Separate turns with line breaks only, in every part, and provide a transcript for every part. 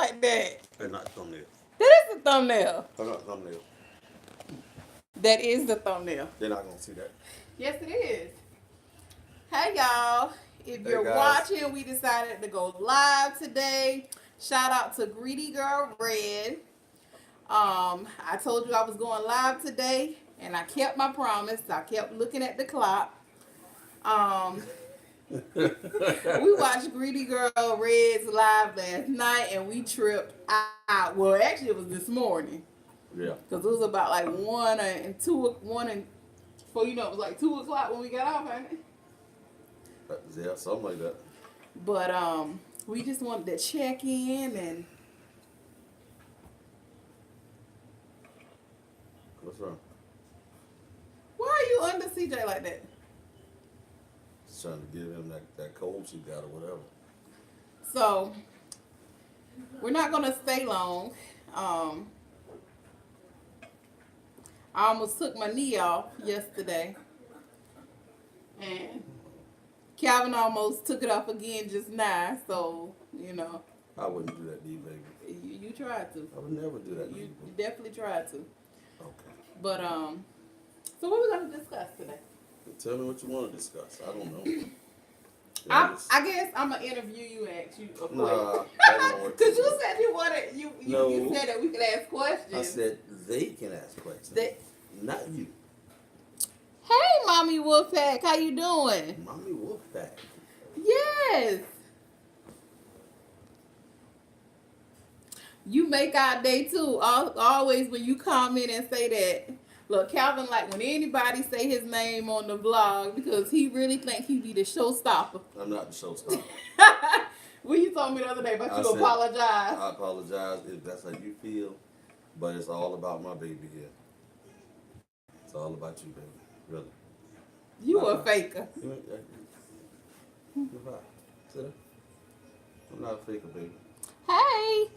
like that?
That's not the thumbnail.
That is the thumbnail.
That's not the thumbnail.
That is the thumbnail.
They're not gonna see that.
Yes, it is. Hey, y'all. If
Hey,
you're
guys.
watching, we decided to go live today. Shout out to Greedy Girl Red. I told you I was going live today, and I kept my promise. I kept looking at the clock. We watched Greedy Girl Red's live last night, and we tripped out. Well, actually, it was this morning.
Yeah.
Because it was about like 1 and 2, 1 and, before you know, it was like 2 o'clock when we got off, ain't it?
Yeah, something like that.
But we just wanted to check in and
What's wrong?
why are you under CJ like that?
Just trying to give him that cold she got or whatever.
So we're not gonna stay long. I almost took my knee off yesterday, and Calvin almost took it off again just now. So you know,
I wouldn't do that to you, baby.
you tried to.
I would never do that to
You
you.
definitely tried to.
Okay.
But so what we gonna discuss today?
Tell me what you want to discuss. I don't know. Yeah,
I guess I'm gonna interview you and ask you a question.
Nah, I don't know what to
Cause you
do.
said you wanted you said that we could ask questions.
I said they can ask questions. Not you.
Hey, Mommy Wolfpack, how you doing?
Mommy Wolfpack.
Yes. You make our day too. Always when you comment and say that. Look, Calvin, like when anybody say his name on the vlog because he really think he be the showstopper.
I'm not the showstopper.
When you told me the other day, but you
said,
apologize.
I apologize if that's how you feel, but it's all about my baby here. It's all about you, baby. Really.
You a faker.
I'm not a faker, baby.
Hey.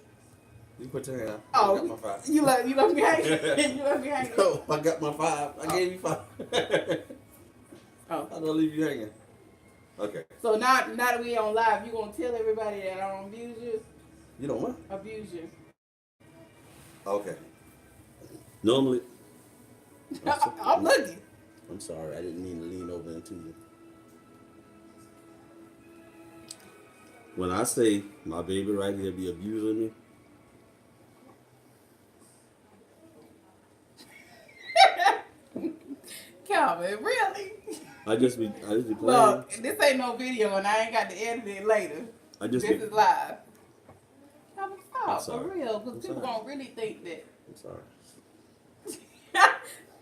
You put your hand out.
Oh,
I got my 5.
You left me hanging. You left me hanging.
No, I got my 5. I gave you 5.
Oh.
I don't leave you hanging. Okay.
So now that we on live, you gonna tell everybody that I don't abuse you?
You don't what?
Abuse you.
Okay. Normally.
I'm looking.
I'm sorry. I didn't mean to lean over into you. When I say my baby right here be abusing me,
Calvin, really?
I just be playing.
Look, this ain't no video and I ain't got to edit it later. This is live. Calvin, stop, for real, because people gonna really think that.
I'm sorry.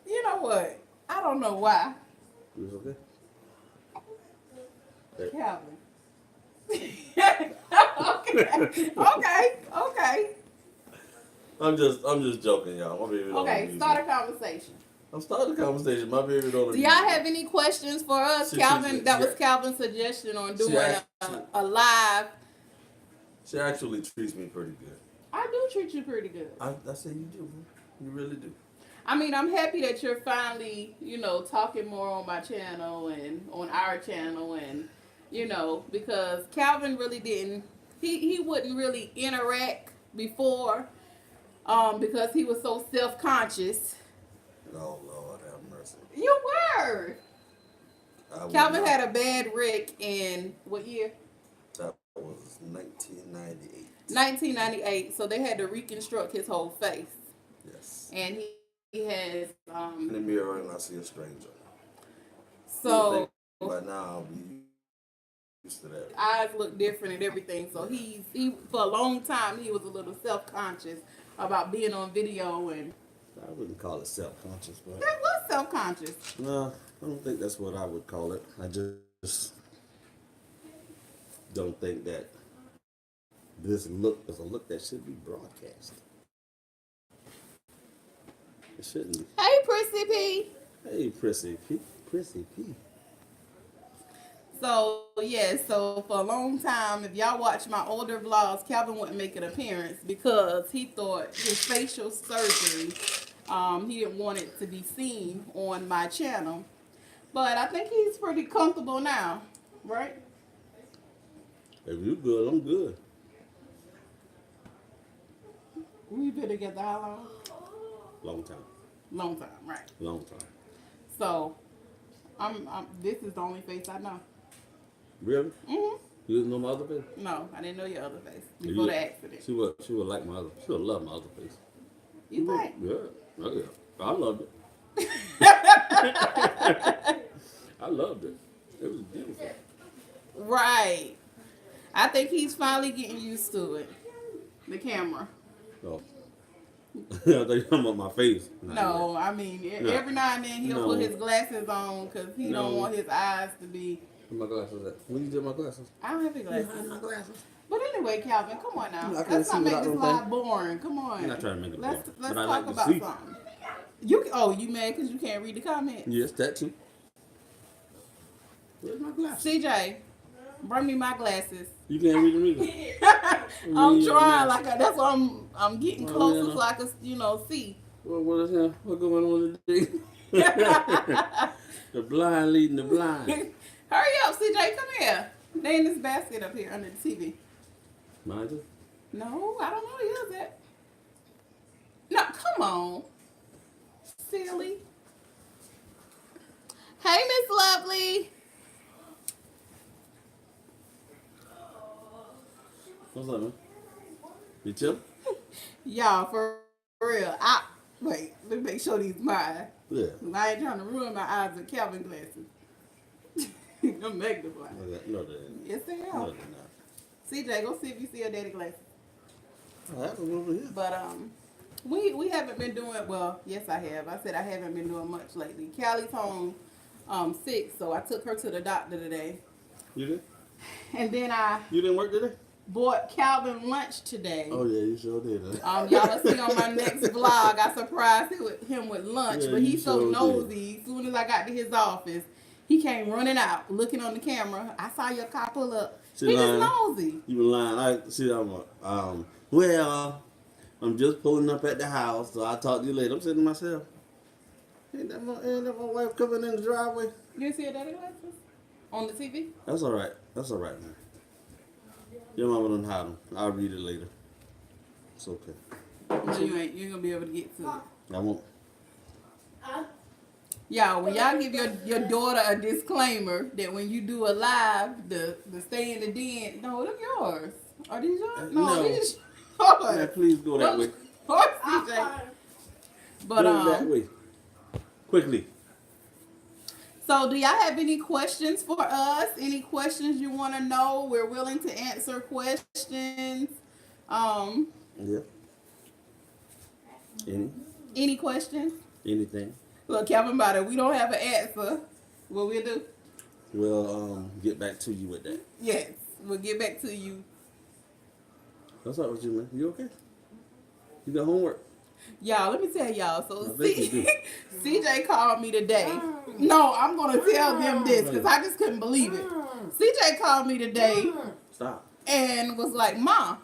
You know what? I don't know why.
You okay?
Calvin. Okay.
I'm just joking, y'all. My baby don't
Okay, start a conversation.
I'm starting a conversation. My baby don't.
Do y'all have any questions for us? Calvin, that was Calvin's suggestion on doing a live.
She actually treats me pretty good.
I do treat you pretty good.
I say you do. You really do.
I mean, I'm happy that you're finally, talking more on my channel and on our channel and, because Calvin really didn't, he wouldn't really interact before because he was so self-conscious.
Oh, Lord, have mercy.
You were. Calvin had a bad wreck in what year?
That was 1998.
1998. So they had to reconstruct his whole face.
Yes.
And he has.
In the mirror, and I see a stranger.
So.
By now, I'll be used to that.
Eyes look different and everything. So he for a long time he was a little self-conscious about being on video and.
I wouldn't call it self-conscious, but
That was self-conscious.
No, I don't think that's what I would call it. I just don't think that this look is a look that should be broadcast. It shouldn't be.
Hey, Prissy P.
Hey, Prissy P. Prissy P.
So for a long time, if y'all watch my older vlogs, Calvin wouldn't make an appearance because he thought his facial surgery, he didn't want it to be seen on my channel. But I think he's pretty comfortable now, right?
If you good, I'm good.
We been together how long?
Long time.
Long time, right?
Long time.
So, I'm. This is the only face I know.
Really?
Mhm.
You didn't know my other face?
No, I didn't know your other face before the accident.
She would like my other. She would love my other face.
You think?
Yeah. Oh, yeah. I loved it. I loved it. It was beautiful.
Right. I think he's finally getting used to it. The camera.
So, I thought you were talking about my face.
No, I mean every now and then he'll put his glasses on because he don't want his eyes to be.
Where my glasses at? When you did my glasses?
I don't have any glasses.
I have my glasses.
But anyway, Calvin, come on now.
I can't
Let's
see
not make
without
this
no
live
thing.
boring. Come on.
I'm not trying to make it boring.
Let's
But I
talk
like to
about
see.
something. You mad because you can't read the comments?
Yes, that too. Where's my glasses?
CJ, bring me my glasses.
You can't read them either.
I'm trying that's why I'm getting
Oh,
closer
yeah.
so I can see.
What is that? What going on today? The blind leading the blind.
Hurry up, CJ, come here. They in this basket up here under the TV.
Mind you?
No, I don't know who is that. No, come on. Silly. Hey, Miss Lovely.
What's up, man? You chill?
Y'all, for real. Wait, let me make sure these mine.
Yeah.
'Cause I ain't trying to ruin my eyes with Calvin glasses. I'm magnifying.
No, they ain't.
Yes, they
No,
are.
they're not.
CJ, go see if you see a daddy glasses.
I have them over here.
But we haven't been doing well. Yes, I have. I said I haven't been doing much lately. Callie's home sick, so I took her to the doctor today.
You did?
And then I
You didn't work today?
bought Calvin lunch today.
Oh, yeah, you sure did.
Y'all will see on my next vlog. I surprised him with lunch,
Yeah,
but
you
he's so
sure
nosy. As soon as I got to his office, he came running out, looking on the camera. I saw your car pull up.
See,
He just
lying.
nosy.
You were lying. Well, I'm just pulling up at the house, so I'll talk to you later. I'm saying to myself, ain't that my wife coming in the driveway?
You see a daddy glasses on the TV?
That's all right. That's all right, man. Your mama don't hide them. I'll read it later. It's okay.
No, you ain't. You ain't gonna be able to get to it.
I won't.
Y'all, when y'all give your daughter a disclaimer that when you do a live, the stay in the den. No, them yours. Are these yours? No,
No.
these yours.
Man, please go that way.
Yours, CJ. But
Go that way. Quickly.
so do y'all have any questions for us? Any questions you want to know? We're willing to answer questions.
Yeah.
Any questions?
Anything.
Look, Calvin, about it. We don't have an answer. What we'll do?
We'll get back to you with that.
Yes, we'll get back to you.
What's up with you, man? You okay? You got homework?
Y'all, let me tell y'all. So
I bet you do.
CJ called me today. No, I'm gonna tell them this because I just couldn't believe it. CJ called me today
Stop.
and was like, "Mom,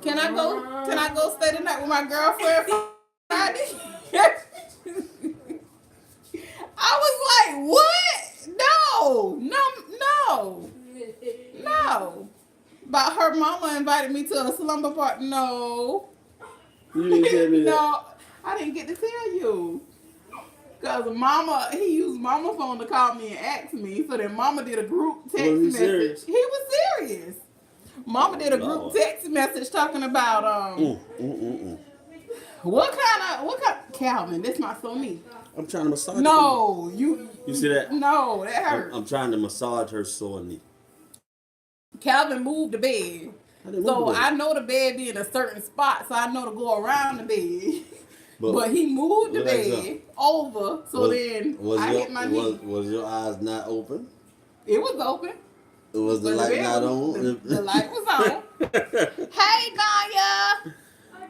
can I go stay the night with my girlfriend Friday?" I was like, "What? No." But her mama invited me to a slumber party. No.
You didn't tell me that.
No, I didn't get to tell you. Because he used mama phone to call me and ask me. So then mama did a group text
Was he
message.
serious?
He was serious. Mama did a group
Lord.
text message talking about what kind Calvin, that's not so neat.
I'm trying to massage her.
No, you
see that?
No, that hurt.
I'm trying to massage her sore knee.
Calvin moved the bed.
I didn't
So
move the bed.
I know the bed be in a certain spot, so I know to go around the bed.
But-
But he moved the
Relax
bed over, so then I hit my knee.
Was your eyes not open?
It was open.
Was the
But
light
bed
not
was-
on?
The light was on. Hey, Ganya.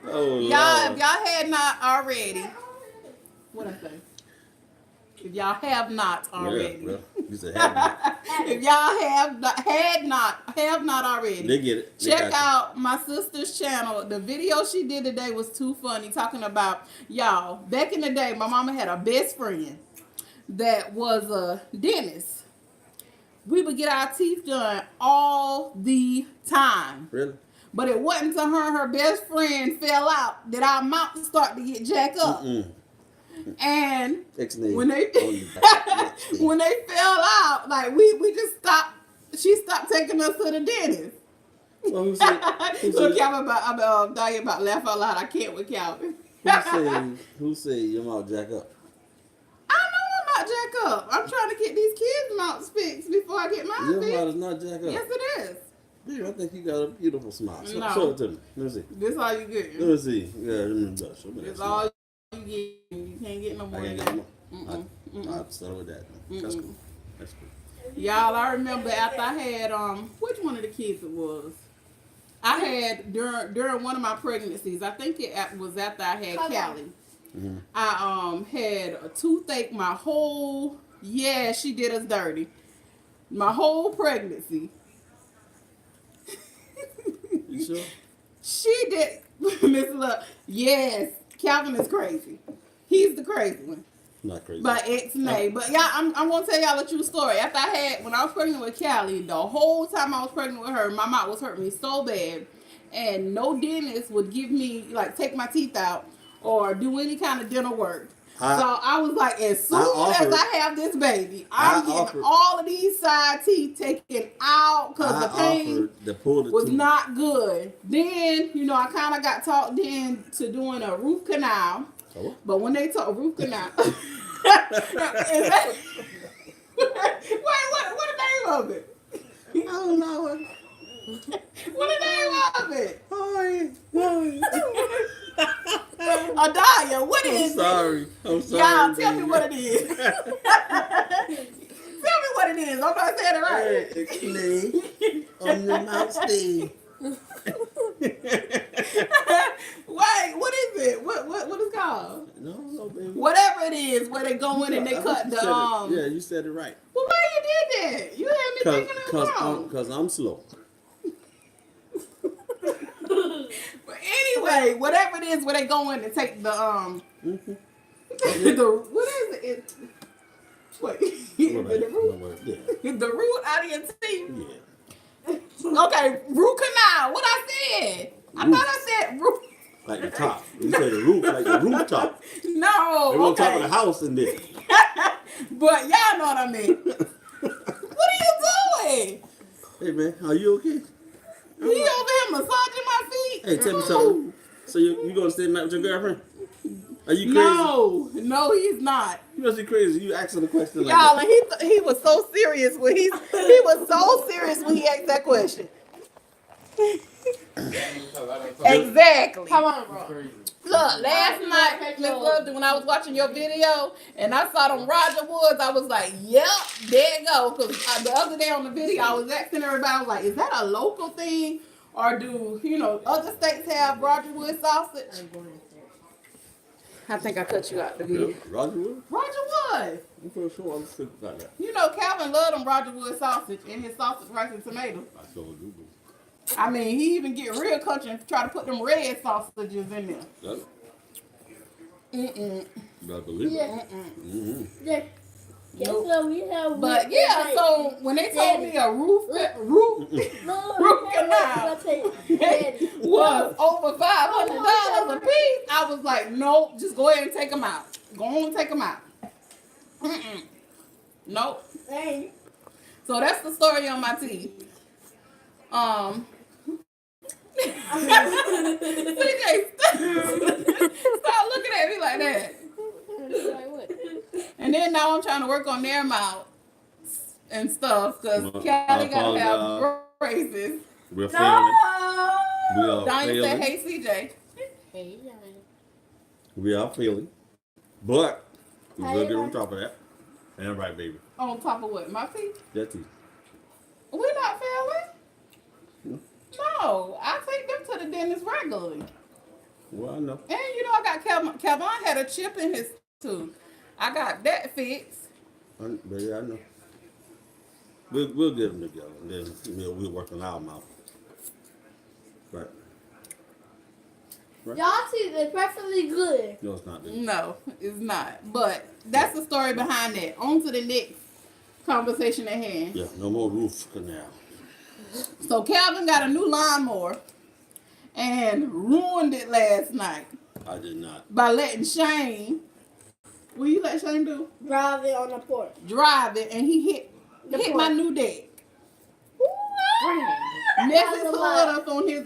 Oh,
Y'all,
Lord.
if y'all had not already, what I say? If y'all have not already,
Yeah, well, you said have
if y'all have not already,
They get it. They
check
got you.
out my sister's channel. The video she did today was too funny, talking about, y'all, back in the day, my mama had a best friend that was a dentist. We would get our teeth done all the time.
Really?
But it wasn't until her and her best friend fell out that our mouth started to get jacked up. And when they when they fell out, like we just stopped. She stopped taking us to the dentist.
Well,
So Calvin, I'm dying about laugh out loud. I can't with Calvin.
who said your mouth jack up?
I know I'm not jack up. I'm trying to get these kids' mouths fixed before I get mine
Your
fixed.
mouth is not jack up.
Yes, it is.
Dude, I think you got a beautiful smile.
No.
Show it to me. Let me see.
This all you get.
Let me see. Yeah, let me blush.
It's all you get. You can't get no more
I
than
can't
that.
get no more. I'll settle with that. That's cool. That's cool.
Y'all, I remember after I had which one of the kids it was? I had during one of my pregnancies. I think it was after I had Callie.
Mm-hmm.
I had a toothache my whole she did us dirty. My whole pregnancy.
You sure?
She did, Miss Love. Yes, Calvin is crazy. He's the crazy one.
Not crazy.
By ex-nay. But yeah, I'm gonna tell y'all a true story. After when I was pregnant with Callie, the whole time I was pregnant with her, my mouth was hurting me so bad, and no dentist would give me take my teeth out or do any kind of dental work. So I was like, as soon as I have this baby, I'm getting all of these side teeth taken out because the pain was not good. Then, I kind of got talked into doing a root canal.
Oh.
But when they talk root canal, wait, what the name of it?
I don't know.
What the name of it?
Oh,
Adalia, what is it?
I'm sorry.
Y'all, tell me what it is. Tell me what it is. I'm not saying it right.
It's on the mouth Steve.
Wait, what is it? What is it called?
No, baby.
Whatever it is, where they go in and they cut the
Yeah, you said it right.
Well, why you did that? You had me thinking it was wrong.
Because I'm slow.
But anyway, whatever it is, where they go in and take the the what is it? Wait, the root out of your teeth.
Yeah.
Okay, root canal. What I said? I thought I said root.
Like the top. You said the roof, like the rooftop.
No,
They're on top of the house in there.
But y'all know what I mean. What are you doing?
Hey man, are you okay?
He over here massaging my feet.
Hey, tell me something. So you gonna stay the night with your girlfriend? Are you crazy?
No, he's not.
You must be crazy. You asking a question like
Y'all,
that.
and he was so serious when he was so serious when he asked that question. Exactly.
Come on, bro.
Look, last night, Miss Love, when I was watching your video and I saw them Roger Woods, I was like, yep, there you go. Because the other day on the video, I was asking everybody, I was like, is that a local thing? Or do, other states have Roger Wood sausage? I think I cut you out the video.
Roger Wood?
Roger Wood.
I'm pretty sure I'm thinking about that.
Calvin loved them Roger Wood sausage and his sausage, rice, and tomato.
I saw a Google.
I mean, he even get real country and try to put them red sausages in there.
I believe it.
Yeah.
Nope.
So we have.
But yeah, so when they told me a root canal was over $500 a piece, I was like, nope, just go ahead and take them out. Go on and take them out. Nope.
Hey.
So that's the story on my teeth. CJ, stop looking at me like that. And then now I'm trying to work on their mouths and stuff because Callie got to have braces.
We're failing. We are
Donnie said,
failing.
hey, CJ.
Hey,
We are failing. But we will get on top of that. And right, baby.
On top of what? My teeth?
That teeth.
We're not failing. No, I take them to the dentist regularly.
Well, I know.
And I got Calvin had a chip in his tooth. I got that fixed.
Baby, I know. We'll get them together, and then we'll work on our mouth. Right.
y'all teeth is perfectly good.
No, it's not.
No, it's not. But that's the story behind that. On to the next conversation at hand.
Yeah, no more roof canal.
So Calvin got a new lawnmower. and ruined it last night
I did not.
by letting Shane. What you let Shane do?
Drive it on the porch.
Drive it, and he hit my new deck. Messed his hood up on his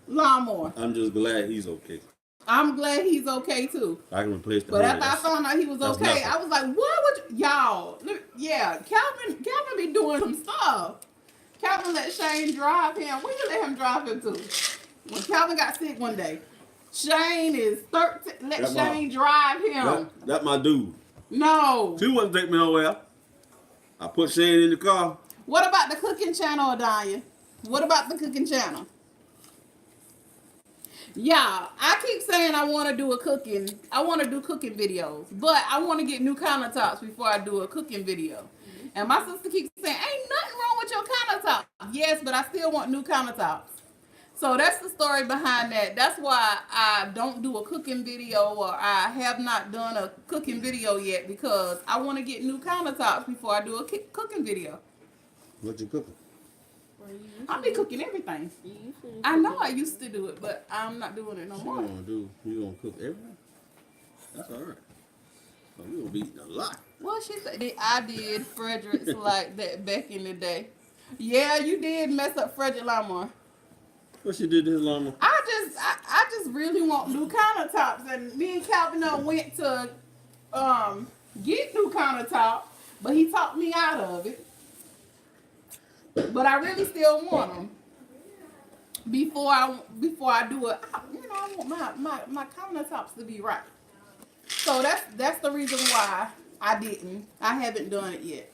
lawnmower.
I'm just glad he's okay.
I'm glad he's okay too.
I can replace the
But
hood.
after I found out he was
that's
okay,
nothing.
I was like, what would y'all? Look, yeah, Calvin be doing some stuff. Calvin let Shane drive him. Where you let him drive him to? When Calvin got sick one day, Shane is 13. Let Shane drive him.
That my dude.
No.
She wouldn't take me nowhere. I put Shane in the car.
What about the cooking channel, Adanya? What about the cooking channel? Yeah, I keep saying I want to do cooking videos, but I want to get new countertops before I do a cooking video. And my sister keeps saying, ain't nothing wrong with your countertops. Yes, but I still want new countertops. So that's the story behind that. That's why I don't do a cooking video, or I have not done a cooking video yet, because I want to get new countertops before I do a cooking video.
What you cooking?
I'll be cooking everything. I know I used to do it, but I'm not doing it no more.
You gonna cook everything? That's all right. So you gonna be eating a lot.
Well, she said I did Frederick's like that back in the day. Yeah, you did mess up Frederick lawnmower.
What she did to his lawnmower?
I just really want new countertops, and me and Calvin went to get new countertops, but he talked me out of it. But I really still want them before I do it. I want my countertops to be right. So that's the reason why I haven't done it yet.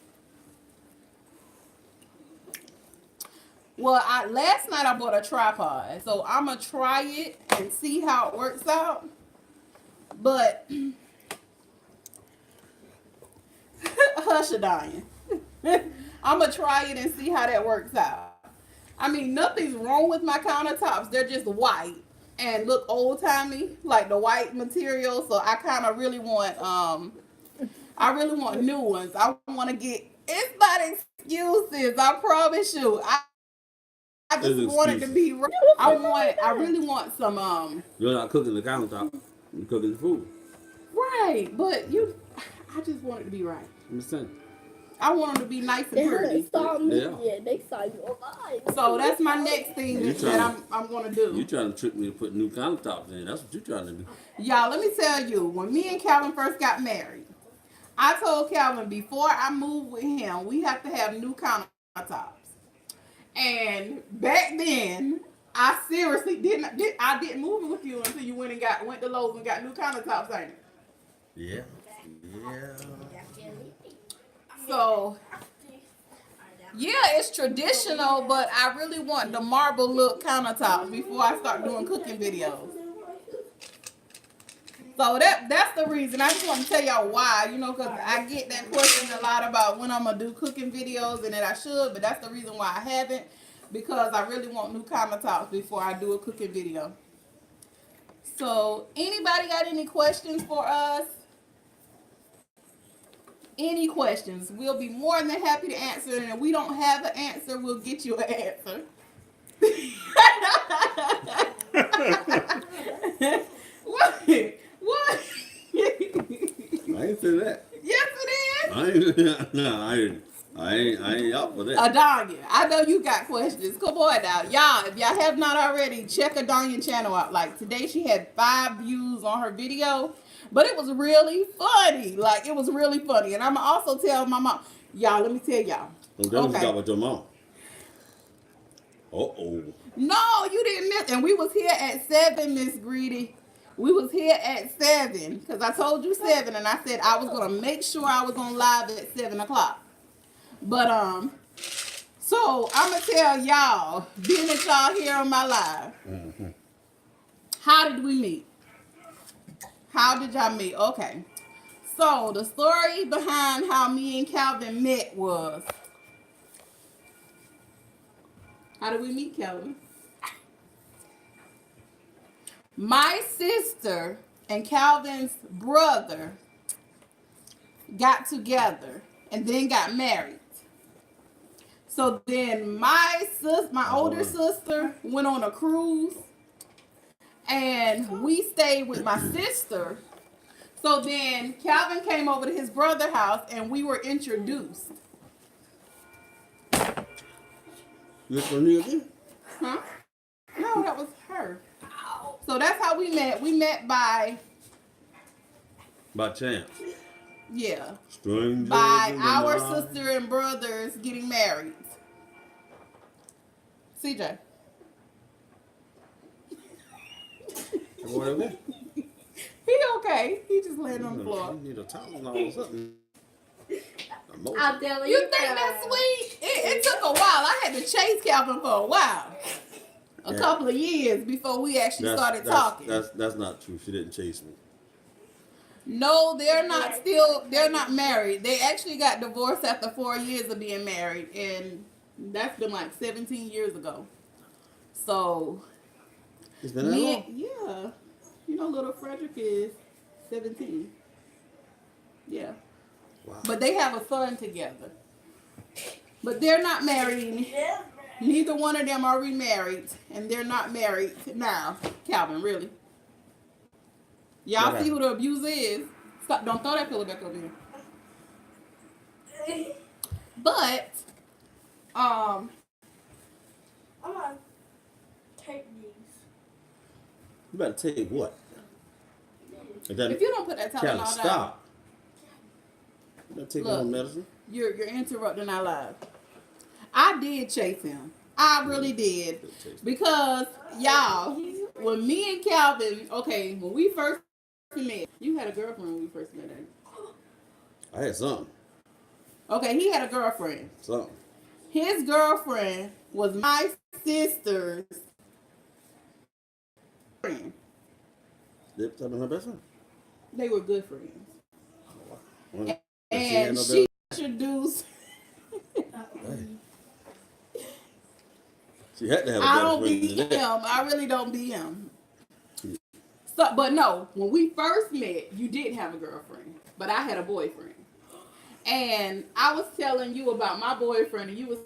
Well, last night I bought a tripod, so I'm gonna try it and see how it works out. But hush, dying. I'm gonna try it and see how that works out. I mean, nothing's wrong with my countertops. They're just white and look old timey, like the white material. So I kind of really want new ones. I want to get. It's not excuses. I promise you. I just want it to be. I really want some.
You're not cooking the countertop. You're cooking the food.
Right, but I just want it to be right.
I'm just saying.
I want them to be nice and
They
pretty.
haven't saw me
Yeah.
yet. They saw you alive.
So that's my next thing that I'm going to do.
You trying to trick me to put new countertops in. That's what you trying to do.
Y'all, let me tell you, when me and Calvin first got married, I told Calvin before I move with him, we have to have new countertops. And back then, I seriously didn't move with you until you went to Lowe's and got new countertops, ain't it?
Yeah.
So, yeah, it's traditional, but I really want the marble look countertops before I start doing cooking videos. So that's the reason. I just want to tell y'all why, because I get that question a lot about when I'm going to do cooking videos, and that I should, but that's the reason why I haven't, because I really want new countertops before I do a cooking video. So, anybody got any questions for us? Any questions? We'll be more than happy to answer, and if we don't have an answer, we'll get you an answer. What? What?
I ain't say that.
Yes, it is.
I ain't up for that.
Adanya, I know you got questions. Come on now. Y'all, if y'all have not already, check Adanya's channel out. Like, today she had 5 views on her video. But it was really funny. Like, it was really funny. And I'm going to also tell my mom. Y'all, let me tell y'all.
Don't talk about your mom. Uh-oh.
No, you didn't miss. And we was here at 7, Miss Greedy. We was here at 7. Because I told you 7. And I said I was going to make sure I was on live at 7 o'clock. But, so I'm going to tell y'all, being that y'all here on my live. Mm-hmm. How did we meet? How did y'all meet? Okay. So, the story behind how me and Calvin met was... How did we meet, Calvin? My sister and Calvin's brother got together and then got married. So then my older sister went on a cruise and we stayed with my sister. So then Calvin came over to his brother's house, and we were introduced.
You from New York?
Huh? No, that was her. So that's how we met. We met by,
By chance.
yeah,
Strangers
by
in the
our
night.
sister and brothers getting married. CJ.
What okay?
He okay. He just laying on the floor.
You need a Tylenol or something.
I'm telling
You
you.
think that's sweet? It took a while. I had to chase Calvin for a while. A couple of years before we actually started talking.
That's not true. She didn't chase me.
No, they're not married. They actually got divorced after 4 years of being married, and that's been like 17 years ago. So,
It's been that long?
yeah. You know, little Frederick is 17. Yeah.
Wow.
But they have a son together. But they're not married. Neither one of them are remarried, and they're not married now. Calvin, really. Y'all see who the abuser is. Stop! Don't throw that pillow back over here. But,
I'm gonna take these.
You better take what?
if you don't put that Tylenol
Can't
down,
stop. You better take
Look.
your own medicine.
you're interrupting our lives. I did chase him. I really did. Because, y'all, when me and Calvin, okay, when we first met, you had a girlfriend when we first met, didn't you?
I had something.
Okay, he had a girlfriend.
Something.
His girlfriend was my sister's friend.
They talking her best friend.
They were good friends.
Well,
And she introduced.
She had to have a
I
better
don't
friend
be
than that.
him. I really don't be him. So, but no, when we first met, you did have a girlfriend, but I had a boyfriend. And I was telling you about my boyfriend, and you was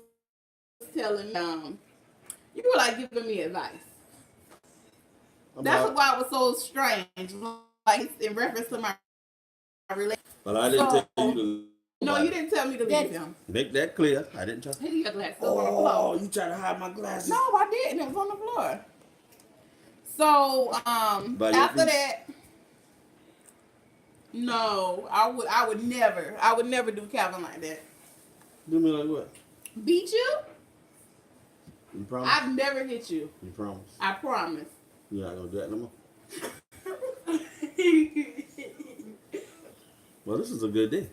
telling me, you were like giving me advice. That's why it was so strange, like in reference to my relationship.
But I didn't tell you to.
No, you didn't tell me to leave him.
Make that clear. I didn't tell you.
He got glasses on the floor.
You trying to hide my glasses?
No, I didn't. It was on the floor. So, after that, no, I would never do Calvin like that.
Do me like what?
Beat you?
You promise?
I've never hit you.
You promise?
I promise.
You're not gonna do that no more? Well, this is a good day.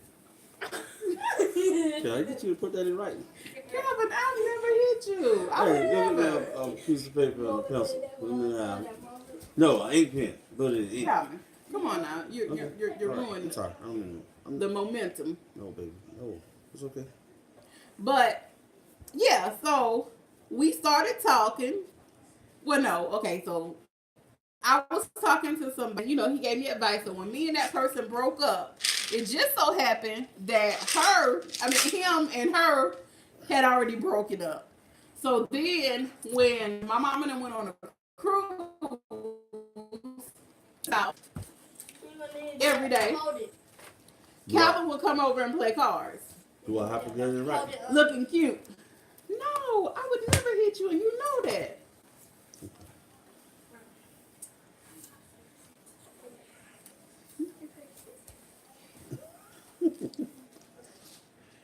Can I get you to put that in writing?
Calvin, I've never hit you. I would
Hey, give me
never.
a piece of paper and a pencil. No, an ink pen. Put it in ink.
Calvin, come on now. You're
Okay.
you're
All right.
ruining
I'm sorry. I don't mean to.
the momentum.
No, baby. No. It's okay.
But yeah, so we started talking. Well, no, okay, so I was talking to somebody, you know, he gave me advice. So when me and that person broke up, it just so happened that him and her had already broken up. So then when my mom and them went on a cruise out every day, Calvin would come over and play cards.
Do I have to get it in writing?
Looking cute. No, I would never hit you, and you know that.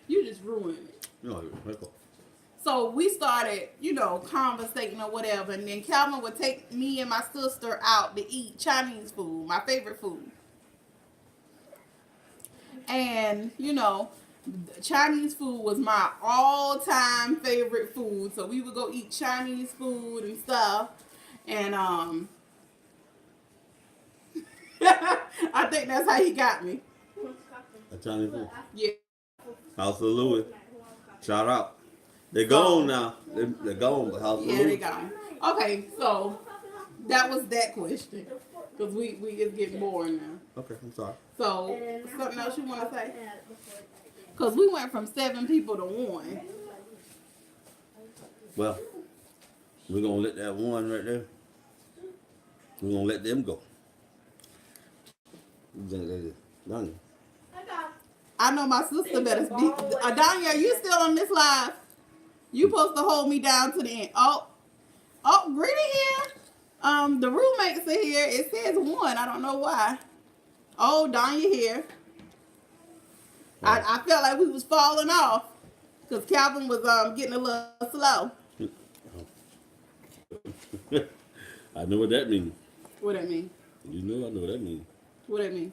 You just ruined it.
No, wake up.
So we started, you know, conversating or whatever, and then Calvin would take me and my sister out to eat Chinese food, my favorite food. And, you know, Chinese food was my all-time favorite food. So we would go eat Chinese food and stuff. And I think that's how he got me.
A Chinese food.
Yeah.
House of Louis. Shout out. They're gone now. They're gone, but House of
Yeah,
Louis.
they gone. Okay, so that was that question. Because we it's getting boring now.
Okay, I'm sorry.
So, something else you want to say? Because we went from 7 people to 1.
Well, we're going to let that one right there
We're gonna let them go. Done.
I know my sister better speak. Adanya, you still on this live? You supposed to hold me down to the end. Oh, Gritty here. The roommates are here. It says 1. I don't know why. Oh, Danya here. I felt like we was falling off because Calvin was getting a little slow.
I know what that means.
What that mean?
You know I know what that means.
What that mean?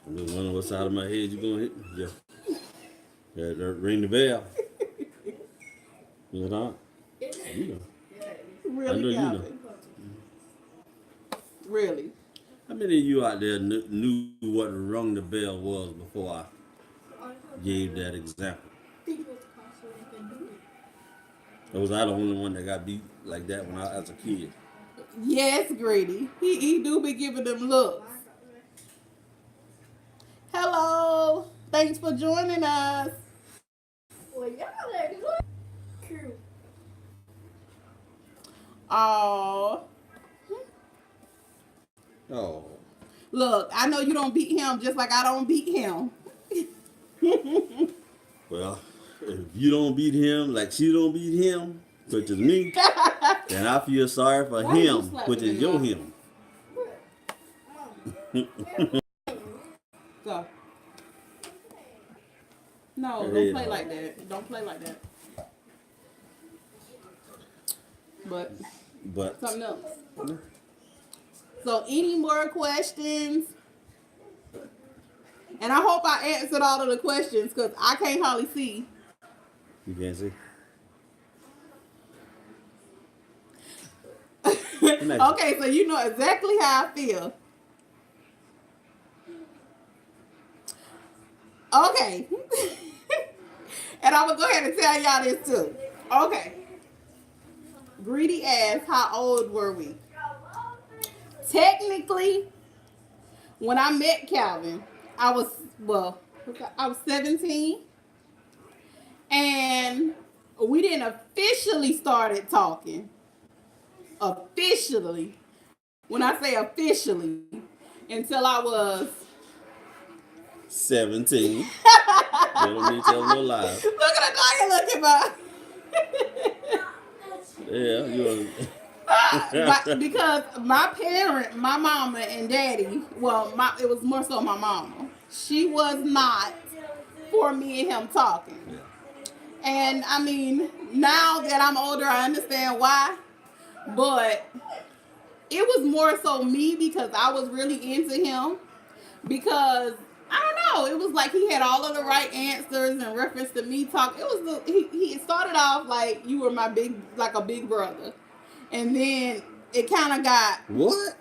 I'm just wondering what side of my head you gonna hit. Yeah, ring the bell. You know? You know.
Really,
I know you know.
Calvin? Really?
How many of you out there knew what rung the bell was before I gave that example? Or was I the only one that got beat like that when I was a kid?
Yes, Grady. He do be giving them looks. Hello. Thanks for joining us.
Well, y'all ladies look cute.
Oh.
Oh.
Look, I know you don't beat him just like I don't beat him.
Well, if you don't beat him like she don't beat him, which is me, then I feel sorry for
Why you
him,
slapping
which is
him,
your
Mom?
him.
Go. No,
Hey,
don't play
no.
like that. Don't play like that. But something else. So, any more questions? And I hope I answered all of the questions because I can't hardly see.
You can't see.
Okay, so you know exactly how I feel. Okay. And I'm going to go ahead and tell y'all this too. Okay. Greedy asked, how old were we? Technically, when I met Calvin, I was 17. And we didn't officially started talking. Officially. When I say officially, until I was
17. You don't need to tell no lies.
Look at the dog looking about.
Yeah, you
Because my mama and daddy, it was more so my mama. She was not for me and him talking.
Yeah.
And I mean, now that I'm older, I understand why. But it was more so me because I was really into him. Because I don't know, it was like he had all of the right answers in reference to me talking. It was he started off like you were a big brother, and then it kind of got.
What?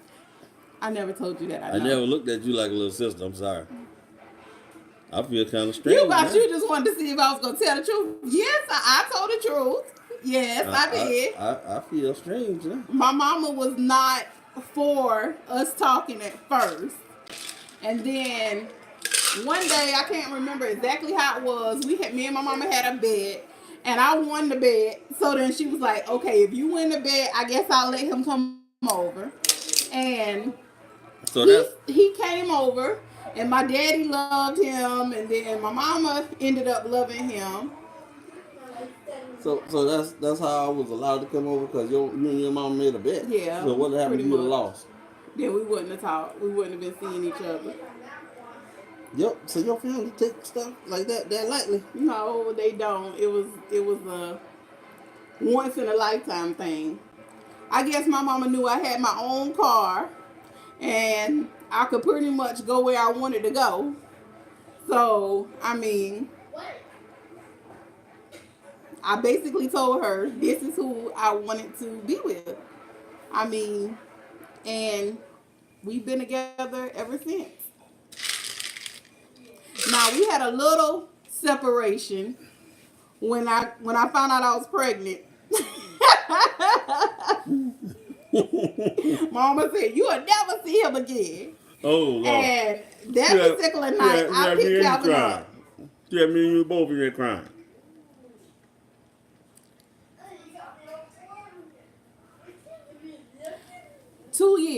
I never told you that.
I never looked at you like a little sister. I'm sorry. I feel kind of strange.
You just wanted to see if I was gonna tell the truth. Yes, I told the truth. Yes, I did.
I feel strange now.
My mama was not for us talking at first. And then one day, I can't remember exactly how it was. Me and my mama had a bed, and I won the bed. So then she was like, okay, if you win the bed, I guess I'll let him come over. And
So
he came over, and my daddy loved him, and then my mama ended up loving him.
So that's how I was allowed to come over because you and your mom made a bet.
Yeah.
So what happened if you would have lost?
Then we wouldn't have talked. We wouldn't have been seeing each other.
Yep. So your family take stuff like that lightly?
No, they don't. It was a once in a lifetime thing. I guess my mama knew I had my own car, and I could pretty much go where I wanted to go. So I mean, I basically told her this is who I wanted to be with. I mean, and we've been together ever since. Now we had a little separation when I found out I was pregnant. Mama said, "You will never see him again."
Oh, Lord.
And that particular night, I picked Calvin up.
Yeah, me and you both in there crying.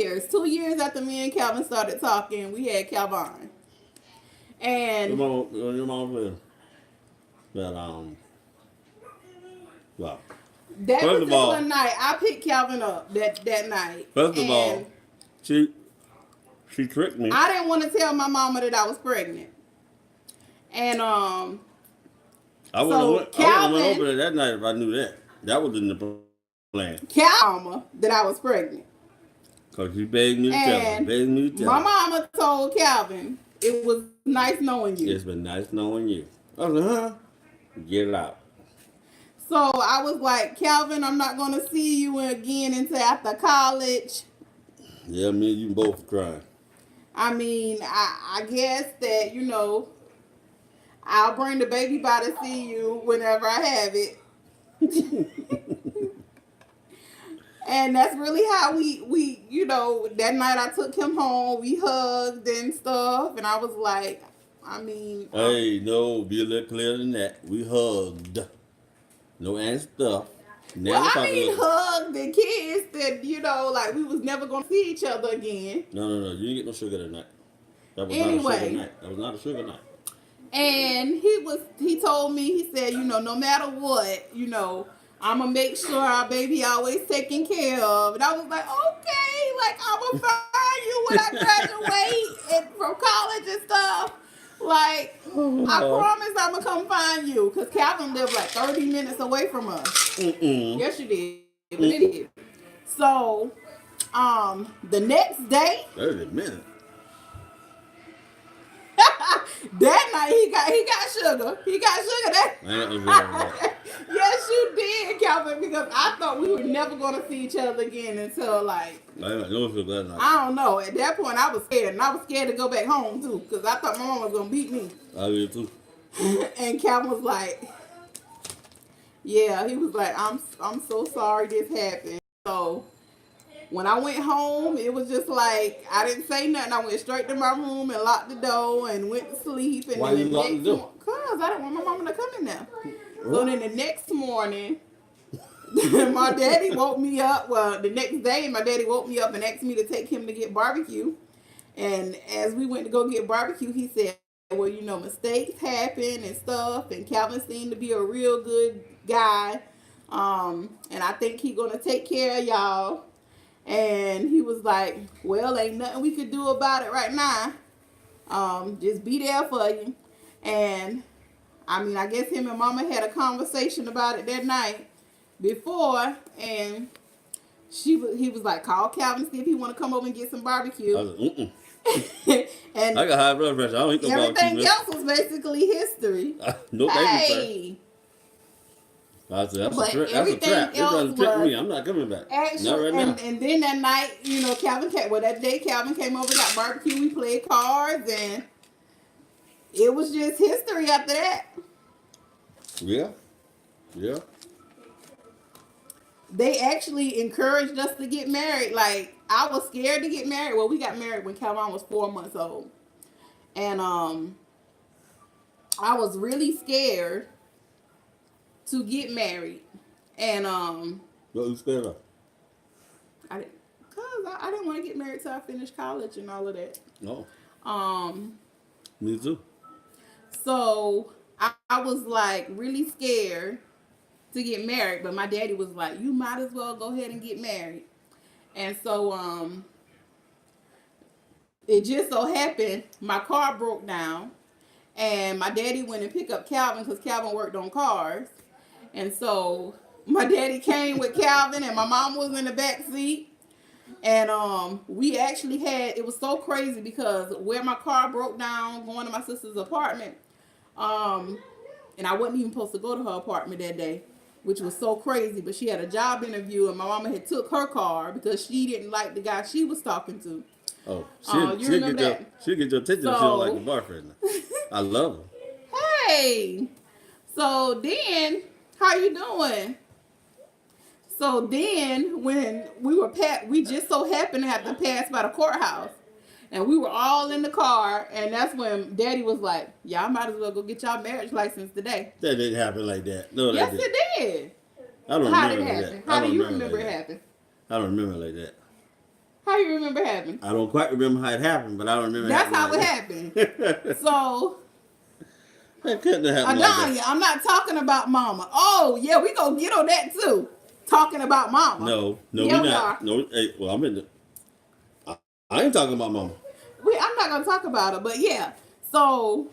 years. 2 years after me and Calvin started talking, we had Calvin. And
Your mom said that well,
that
first of
particular
all,
night, I picked Calvin up that night.
first of
And
all, she tricked me.
I didn't want to tell my mama that I was pregnant. And
I
so
wouldn't
Calvin,
went over there that night if I knew that. That was in the plan.
Mama that I was pregnant.
Cause she begged me to tell her. Begged me to tell
My
her.
mama told Calvin, it was nice knowing you.
It's been nice knowing you. I was like, huh? Get it out.
So I was like, Calvin, I'm not going to see you again until after college.
Yeah, me and you both crying.
I mean, I guess that, you know, I'll bring the baby by to see you whenever I have it. And that's really how we, you know, that night I took him home. We hugged and stuff. And I was like, I mean.
Hey, no, be a little clearer than that. We hugged. No and stuff. Now
Well,
we're
I
talking
mean,
little-
hug the kids that, you know, like we was never going to see each other again.
No, you didn't get no sugar that night. That was not a
Anyway.
sugar night. That was not a sugar night.
And he told me, he said, you know, no matter what, you know, I'm going to make sure our baby always taken care of. And I was like, okay, like I'm going to find you when I graduate from college and stuff. Like, I promise I'm going to come find you. Because Calvin lived like 30 minutes away from us.
Mm-mm.
Yes, you did. But it did. So, the next day,
30 minutes.
that night he got sugar. He got sugar that.
I ain't got no sugar on that.
Yes, you did, Calvin, because I thought we were never going to see each other again until like,
I ain't got no sugar that night.
I don't know. At that point, I was scared, and I was scared to go back home too, because I thought my mom was going to beat me.
I did too.
And Calvin was like, yeah, he was like, I'm so sorry this happened. So when I went home, it was just like, I didn't say nothing. I went straight to my room and locked the door and went to sleep. And
Why you locked the door?
Because I didn't want my mama to come in there. So then the next morning, my daddy woke me up. Well, the next day, my daddy woke me up and asked me to take him to get barbecue. And as we went to go get barbecue, he said, well, you know, mistakes happen and stuff. And Calvin seemed to be a real good guy. And I think he's going to take care of y'all. And he was like, well, ain't nothing we could do about it right now. Just be there for you. And I mean, I guess him and mama had a conversation about it that night before. And he was like, call Calvin, see if he want to come over and get some barbecue.
I was like, mm-mm.
And
I got high blood pressure. I don't eat no barbecue.
everything else was basically history.
No baby
Hey.
I said, that's
But
a trap. That's a
everything
trap. They're trying to
else
trick
was
me. I'm not coming back.
Actually,
Not right now.
and then that night, you know, that day Calvin came over, got barbecue, we played cards, and it was just history after that.
Yeah.
They actually encouraged us to get married. Like, I was scared to get married. Well, we got married when Calvin was 4 months old. And I was really scared to get married. And
What you scared of?
I didn't want to get married till I finished college and all of that.
No.
Um
Me too.
So I was like really scared to get married, but my daddy was like, you might as well go ahead and get married. And so it just so happened my car broke down, and my daddy went and picked up Calvin because Calvin worked on cars. And so my daddy came with Calvin, and my mom was in the back seat. And we actually it was so crazy because where my car broke down going to my sister's apartment, and I wasn't even supposed to go to her apartment that day, which was so crazy. But she had a job interview, and my mama had took her car because she didn't like the guy she was talking to.
Oh,
You remember that?
She'll get your attention if she don't like the boyfriend. I love her.
Hey, so then, how you doing? So then, when we just so happened to have to pass by the courthouse, and we were all in the car, and that's when Daddy was like, "Y'all might as well go get y'all marriage license today."
That didn't happen like that. No,
Yes,
that didn't.
it did.
I don't
How did
remember
it
like
happen?
that.
How
I
do
don't
you
remember
remember
like
it
that.
happen?
I don't remember like that.
How you remember happened?
I don't quite remember how it happened, but I don't remember.
That's how it happened. So,
That couldn't have happened like
Adanya,
that.
I'm not talking about mama. Oh, yeah, we gonna get on that too. Talking about mama.
No,
Yeah,
we
we
not.
are.
No, hey, well, I'm in the. I ain't talking about mama.
I'm not gonna talk about it, but yeah. So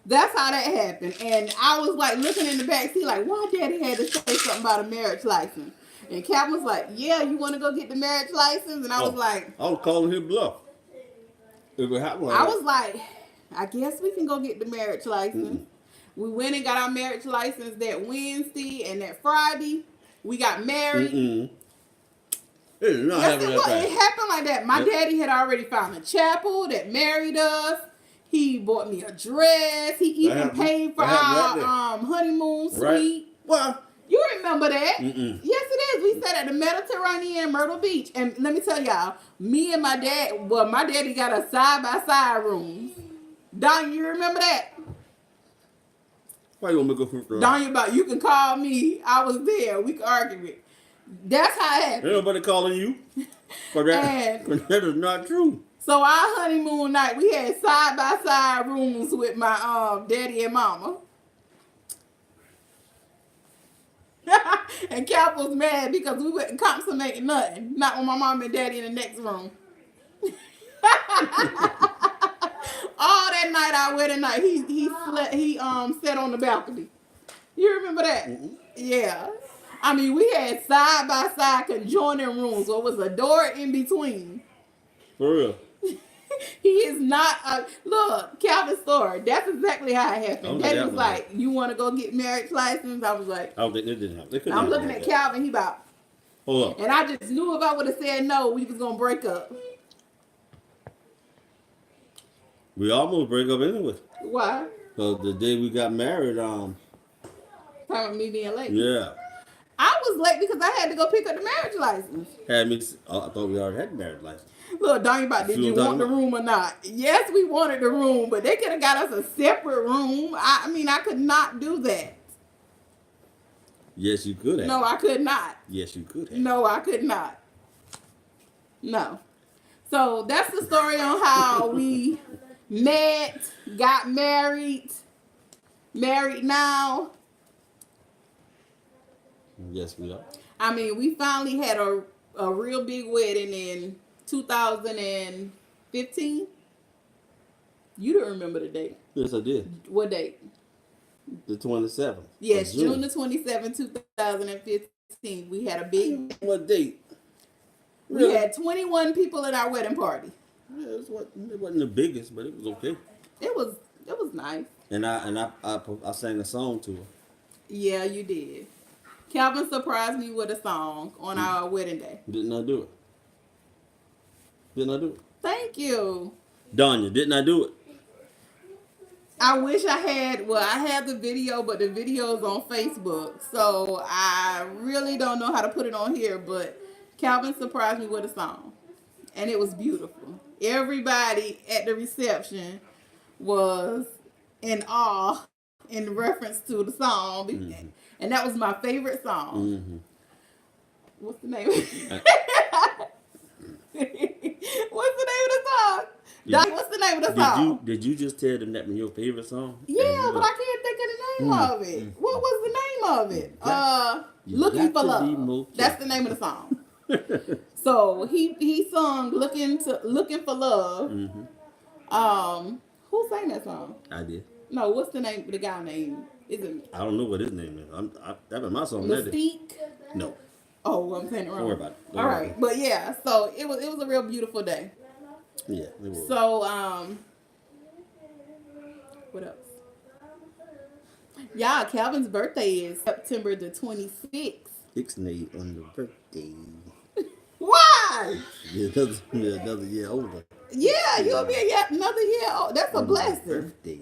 that's how that happened. And I was like looking in the back seat, like, why daddy had to say something about a marriage license? And Calvin was like, yeah, you want to go get the marriage license? And I was like,
I was calling his bluff. If it happened like
I
that.
was like, I guess we can go get the marriage license. We went and got our marriage license that Wednesday, and that Friday we got married.
It did not
Yes,
happen
it
like
was.
that.
It happened like that. My
Yep.
daddy had already found a chapel that married us. He bought me a dress. He even
happened-
paid for
that happened
our
right
honeymoon
Right?
suite.
Well,
You remember that?
Mm-mm.
Yes, it is. We sat at the Mediterranean, Myrtle Beach. And let me tell y'all, me and my dad, well, my daddy got a side-by-side room. Don, you remember that?
why you want me to go fruit roll?
Don, you can call me. I was there. We could argue it. That's how it happened.
Ain't nobody calling you. But that,
And-
that is not true.
So our honeymoon night, we had side-by-side rooms with my daddy and mama. And Cap was mad because we wouldn't consummate nothing. Not with my mom and daddy in the next room. All that night, our wedding night, he sat on the balcony. You remember that? Yeah. I mean, we had side-by-side conjoining rooms. So it was a door in between.
For real.
He is not a look, Calvin's story. That's exactly how it happened.
Okay,
Daddy
that
was
was
like, you want to go get marriage license? I was like,
I don't think it didn't happen. They couldn't
I'm
have
looking
like
at
that.
Calvin, he about,
Hold up.
and I just knew if I would have said no, we was going to break up.
We almost break up anyway.
Why?
So the day we got married,
Talking about me being late.
yeah,
I was late because I had to go pick up the marriage license.
had me. I thought we already had the marriage license.
Look, Donnie about, did
You
you
know
want the
what I'm
room or not? Yes, we wanted the room, but they could have got us a separate room. I mean, I could not do that.
Yes, you could have.
No, I could not.
Yes, you could have.
No, I could not. No. So that's the story on how we met, got married now.
Yes, we are.
I mean, we finally had a real big wedding in 2015. You don't remember the date.
Yes, I did.
What date?
The 27th.
Yes,
of
June the 27th, 2015. We had a big,
What date?
we had 21 people at our wedding party.
Yeah, it wasn't the biggest, but it was okay.
It was nice.
And I sang a song to her.
Yeah, you did. Calvin surprised me with a song on our wedding day.
Didn't I do it? Didn't I do it?
Thank you.
Danya, didn't I do it?
I wish I had the video, but the video's on Facebook. So I really don't know how to put it on here, but Calvin surprised me with a song. And it was beautiful. Everybody at the reception was in awe in reference to the song.
Mm-hmm.
And that was my favorite song.
Mm-hmm.
What's the name of it? What's the name of the song? Doc, what's the name of the song?
Did you just tell them that was your favorite song?
Yeah, but I can't think of the name of it. What was the name of it?
You
Looking
got
for
to be
Love.
more
That's the name of the song. So he sung Looking for Love.
Mm-hmm.
Who sang that song?
I did.
No, what's the name? The guy name? Is it
I don't know what his name is. That was my song. That is.
Mystique?
No.
Oh, I'm saying it wrong.
Don't worry about it. Don't
All
worry
right,
about
but yeah, so it was a real beautiful day.
Yeah, it was.
So what else? Yeah, Calvin's birthday is September the 26th.
Ixnay on your birthday.
Why?
Yeah, another year older.
Yeah, you'll be another year old. That's a blessing.
Birthday.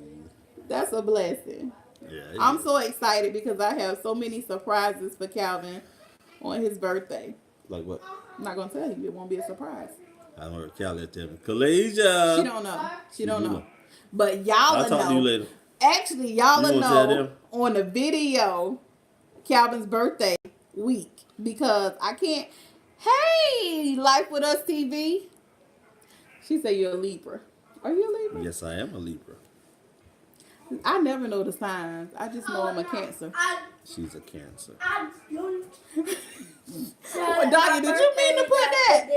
That's a blessing.
Yeah.
I'm so excited because I have so many surprises for Calvin on his birthday.
Like what?
I'm not gonna tell you. It won't be a surprise.
I heard Callie tell me. Kalasia.
She don't know. She don't
You
know.
know.
But y'all
I'll
will
talk to you
know.
later.
Actually, y'all
You
will
gonna tell
know
them?
on the video Calvin's birthday week because I can't. Hey, Life with Us TV. She said you're a Libra. Are you a Libra?
Yes, I am a Libra.
I never know the signs. I just know I'm a Cancer.
She's a Cancer.
Well, Danya, did you mean to put that?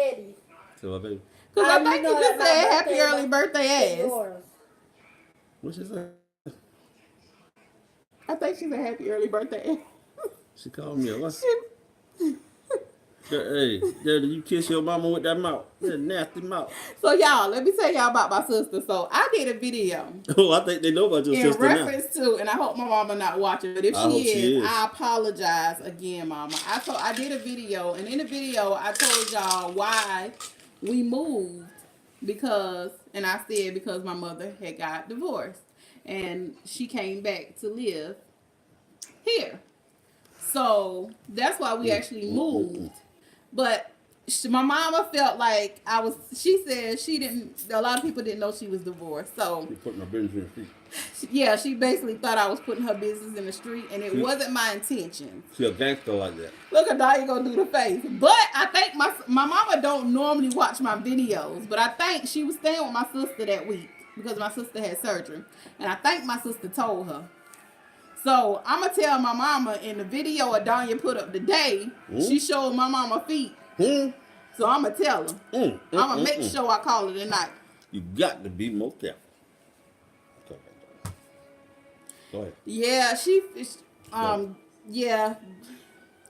So, my baby.
Because I think you just said happy early birthday ass.
What she say?
I think she said happy early birthday.
She called me a what? Hey, Daddy, you kiss your mama with that mouth. That nasty mouth.
So y'all, let me tell y'all about my sister. So I did a video
Oh, I think they know about your
in
sister now.
reference to, and I hope my mama not watching, but if
I hope she is.
I apologize again, mama. I did a video, and in the video I told y'all why we moved because my mother had got divorced and she came back to live here. So that's why we actually moved. But my mama felt like she said a lot of people didn't know she was divorced. So
She putting her business in the street.
yeah, she basically thought I was putting her business in the street, and it wasn't my intention.
She a gangster like that.
Look at Danya gonna do the face. But I think my mama don't normally watch my videos, but I think she was staying with my sister that week because my sister had surgery, and I think my sister told her. So I'm gonna tell my mama in the video Adanya put up today, she showed my mama feet. So I'm gonna tell her. I'm gonna make sure I call her tonight.
You got to be more careful. Go ahead.
Yeah,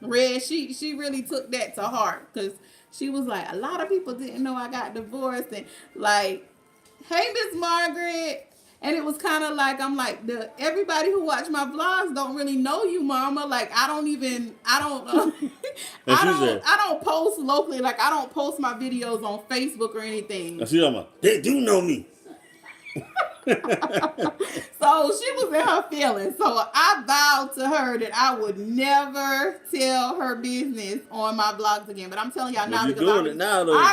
Red, she really took that to heart because she was like, a lot of people didn't know I got divorced, and like, hey, Miss Margaret. And it was kind of like, I'm like, everybody who watch my vlogs don't really know you, mama. Like, I don't post locally. Like, I don't post my videos on Facebook or anything.
I see them. They do know me.
So she was in her feelings. So I vowed to her that I would never tell her business on my vlogs again. But I'm telling y'all now because I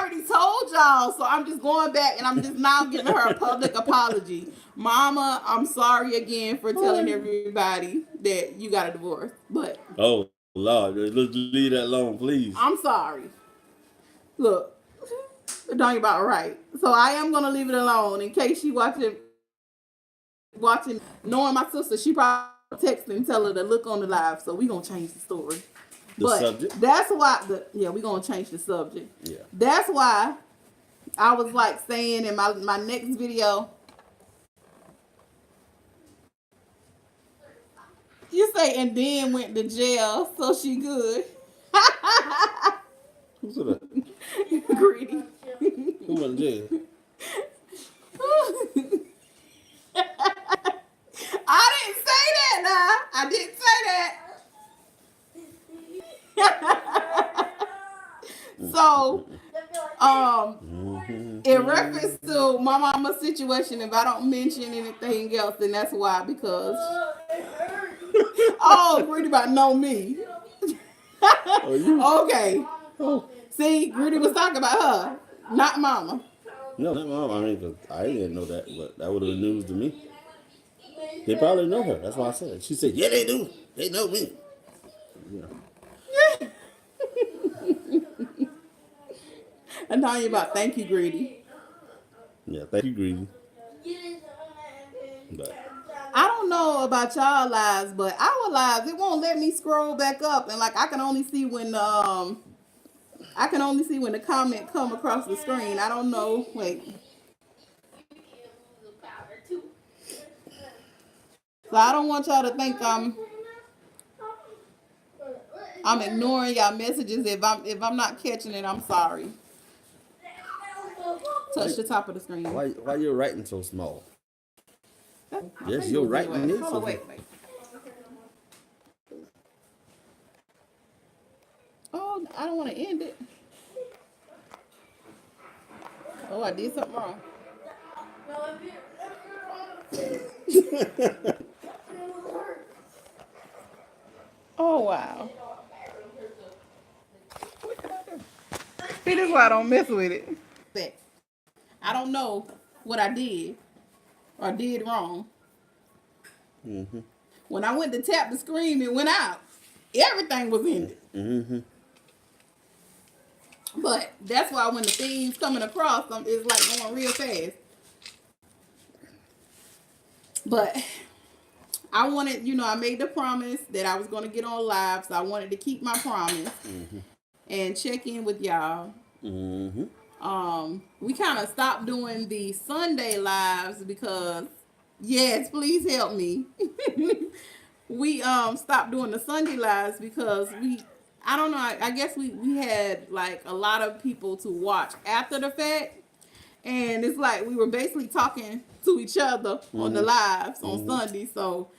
already told y'all. So I'm just going back and I'm just now giving her a public apology. Mama, I'm sorry again for telling everybody that you got a divorce. But
oh Lord, let's leave that alone, please.
I'm sorry. Look, don't you about right. So I am gonna leave it alone in case she watching, knowing my sister, she probably text and tell her to look on the live. So we gonna change the story.
The subject?
That's why we gonna change the subject.
Yeah.
That's why I was like saying in my next video. You say and then went to jail, so she good.
Who said that?
Greedy.
Who went to jail?
I didn't say that now. I didn't say that. So, in reference to my mama's situation, if I don't mention anything else, then that's why, because Greedy about know me. Okay. See, Greedy was talking about her, not mama.
No, not mom. I mean, 'cause I didn't know that, but that would have been news to me. They probably know her. That's why I said it. She said, yeah, they do. They know me. Yeah.
I'm telling you about thank you, Greedy.
Yeah, thank you, Greedy. But
I don't know about y'all lives, but our lives, it won't let me scroll back up, and like I can only see when the comment come across the screen. I don't know. Wait. So I don't want y'all to think I'm ignoring y'all messages. If I'm not catching it, I'm sorry. Touch the top of the screen.
why you're writing so small? Yes,
you're
you're writing this.
Hold on, wait. Oh, I don't want to end it. Oh, I did something wrong. Oh, wow. See, this is why I don't mess with it. I don't know what I did or did wrong.
Mm-hmm.
When I went to tap the screen, it went out. Everything was in it.
Mm-hmm.
But that's why when the things coming across them, it's like going real fast. But I wanted, I made the promise that I was going to get on live, so I wanted to keep my promise and check in with y'all. We kind of stopped doing the Sunday lives because, yes, please help me. We stopped doing the Sunday lives because I don't know, I guess we had like a lot of people to watch after the fact. And it's like we were basically talking to each other on the lives on Sunday. So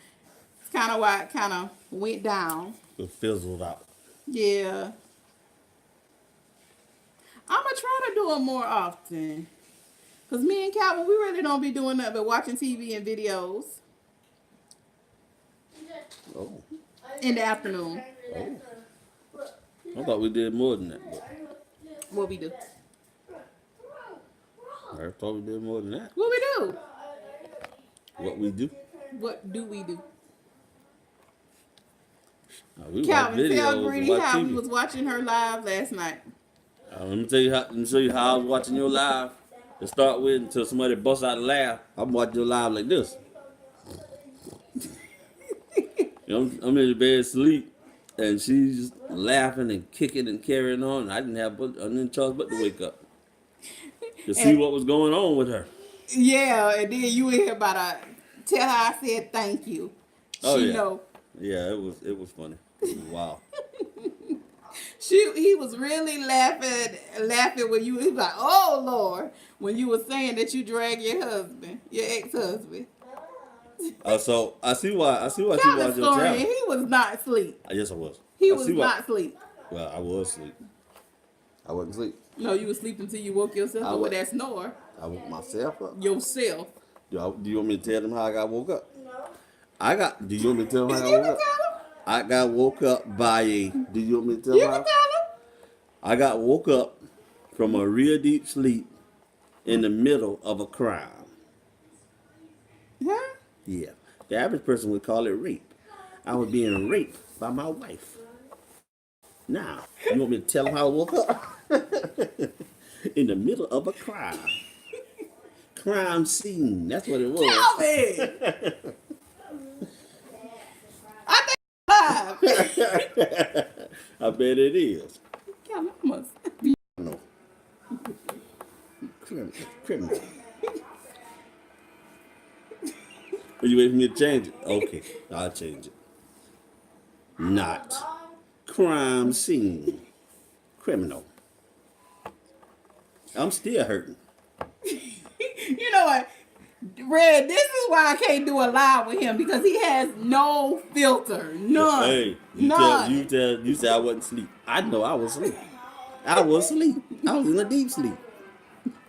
it's kind of why it kind of went down.
It fizzled out.
Yeah. I'm going to try to do it more often. Because me and Calvin, we really don't be doing nothing but watching TV and videos
Oh.
in the afternoon.
Oh. I thought we did more than that. But
What we do?
I thought we did more than that.
What we do?
What we do?
What do we do?
We
Calvin,
watch
tell
videos,
Greedy
watch
how
TV.
we was watching her live last night.
Let me show you how I was watching your live. To start with, until somebody busts out a laugh, I'm watching your live like this. I'm in the bed asleep, and she's laughing and kicking and carrying on. I didn't choice but to wake up to see what was going on with her.
Yeah, and then you in here about to tell her I said thank you.
Oh,
She
yeah.
know.
Yeah, it was funny. Wow.
He was really laughing when you was like, oh Lord, when you were saying that you drag your ex-husband.
So I see why she watched
Calvin
your
story,
channel.
he was not asleep.
Yes, I was.
He
I
was
see why-
not asleep.
Well, I was asleep. I wasn't asleep.
No, you was asleep until you woke yourself up with that snore.
I woke myself up.
Yourself.
Do you want me to tell them how I got woke up? Do you want me to tell them how I
You
got
can
woke up?
tell him.
I got woke up by do you want me to tell
You
them
can
how?
tell
I got woke up from a real deep sleep in the middle of a crime.
him. Huh?
Yeah. The average person would call it rape. I was being raped by my wife. Now, you want me to tell them how I woke up? In the middle of a crime. Crime scene. That's what it was.
Calvin! I think live.
I bet it is.
Calvin, I must be.
No. Criminal. Are you waiting for me to change it? Okay, I'll change it. Not crime scene. Criminal. I'm still hurting.
You know what? Red, this is why I can't do a live with him because he has no filter. None.
Hey,
None.
you said I wasn't asleep. I know I was asleep. I was asleep. I was in a deep sleep.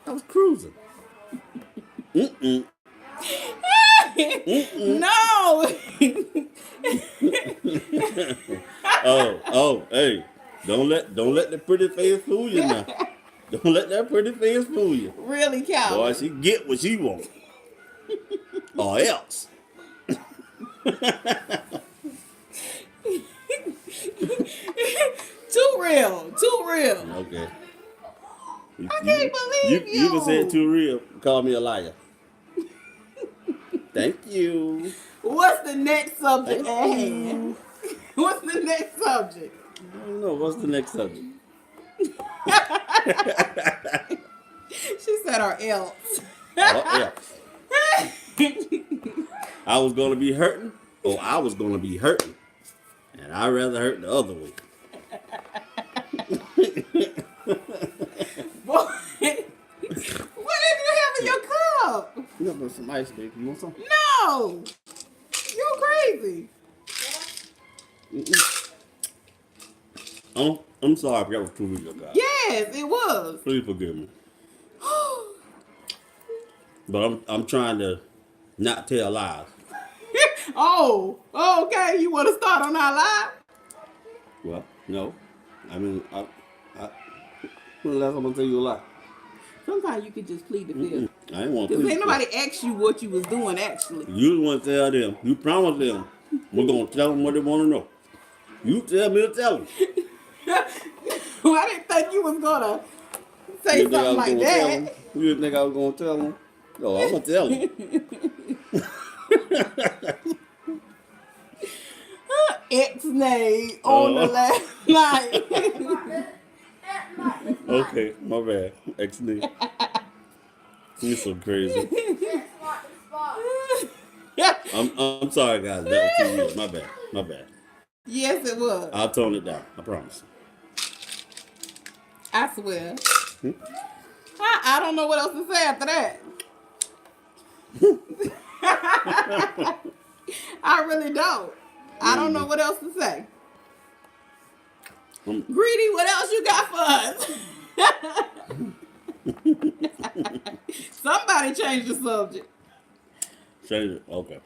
I was cruising.
No.
Hey, don't let the pretty face fool you now. Don't let that pretty face fool you.
Really, Calvin.
Boy, she get what she want. Or else.
Too real. Too real.
Okay.
I can't believe you.
You can say it too real. Call me a liar. Thank you.
What's the next subject
Thank
at hand? What's the next subject?
I don't know. What's the next subject?
She said or else.
Or else. I was going to be hurting, or I was going to be hurting. And I'd rather hurt the other way.
Boy, what did you have in your cup?
You got some ice, baby. You want some?
No. You're crazy.
I'm sorry. I forgot what 2 weeks ago.
Yes, it was.
Please forgive me. But I'm trying to not tell lies.
Oh, okay. You want to start on our live?
Well, no. I mean, when the last time I'm gonna tell you a lie?
Sometimes you could just plead the fifth.
I ain't want to.
Because ain't nobody asked you what you was doing actually.
You want to tell them. You promised them. We're gonna tell them what they want to know. You tell me to tell them.
Well, I didn't think you was gonna say
You think I
something
was
like
gonna tell
that.
him? You didn't think I was gonna tell him? No, I'm gonna tell him.
Ex-nay on the last night.
Okay, my bad. Actually, you're so crazy. I'm sorry, guys. That was too weird. My bad. My bad.
Yes, it was.
I'll tone it down. I promise.
I swear. I don't know what else to say after that. I really don't. I don't know what else to say. Greedy, what else you got for us? Somebody change the subject.
Change it. Okay.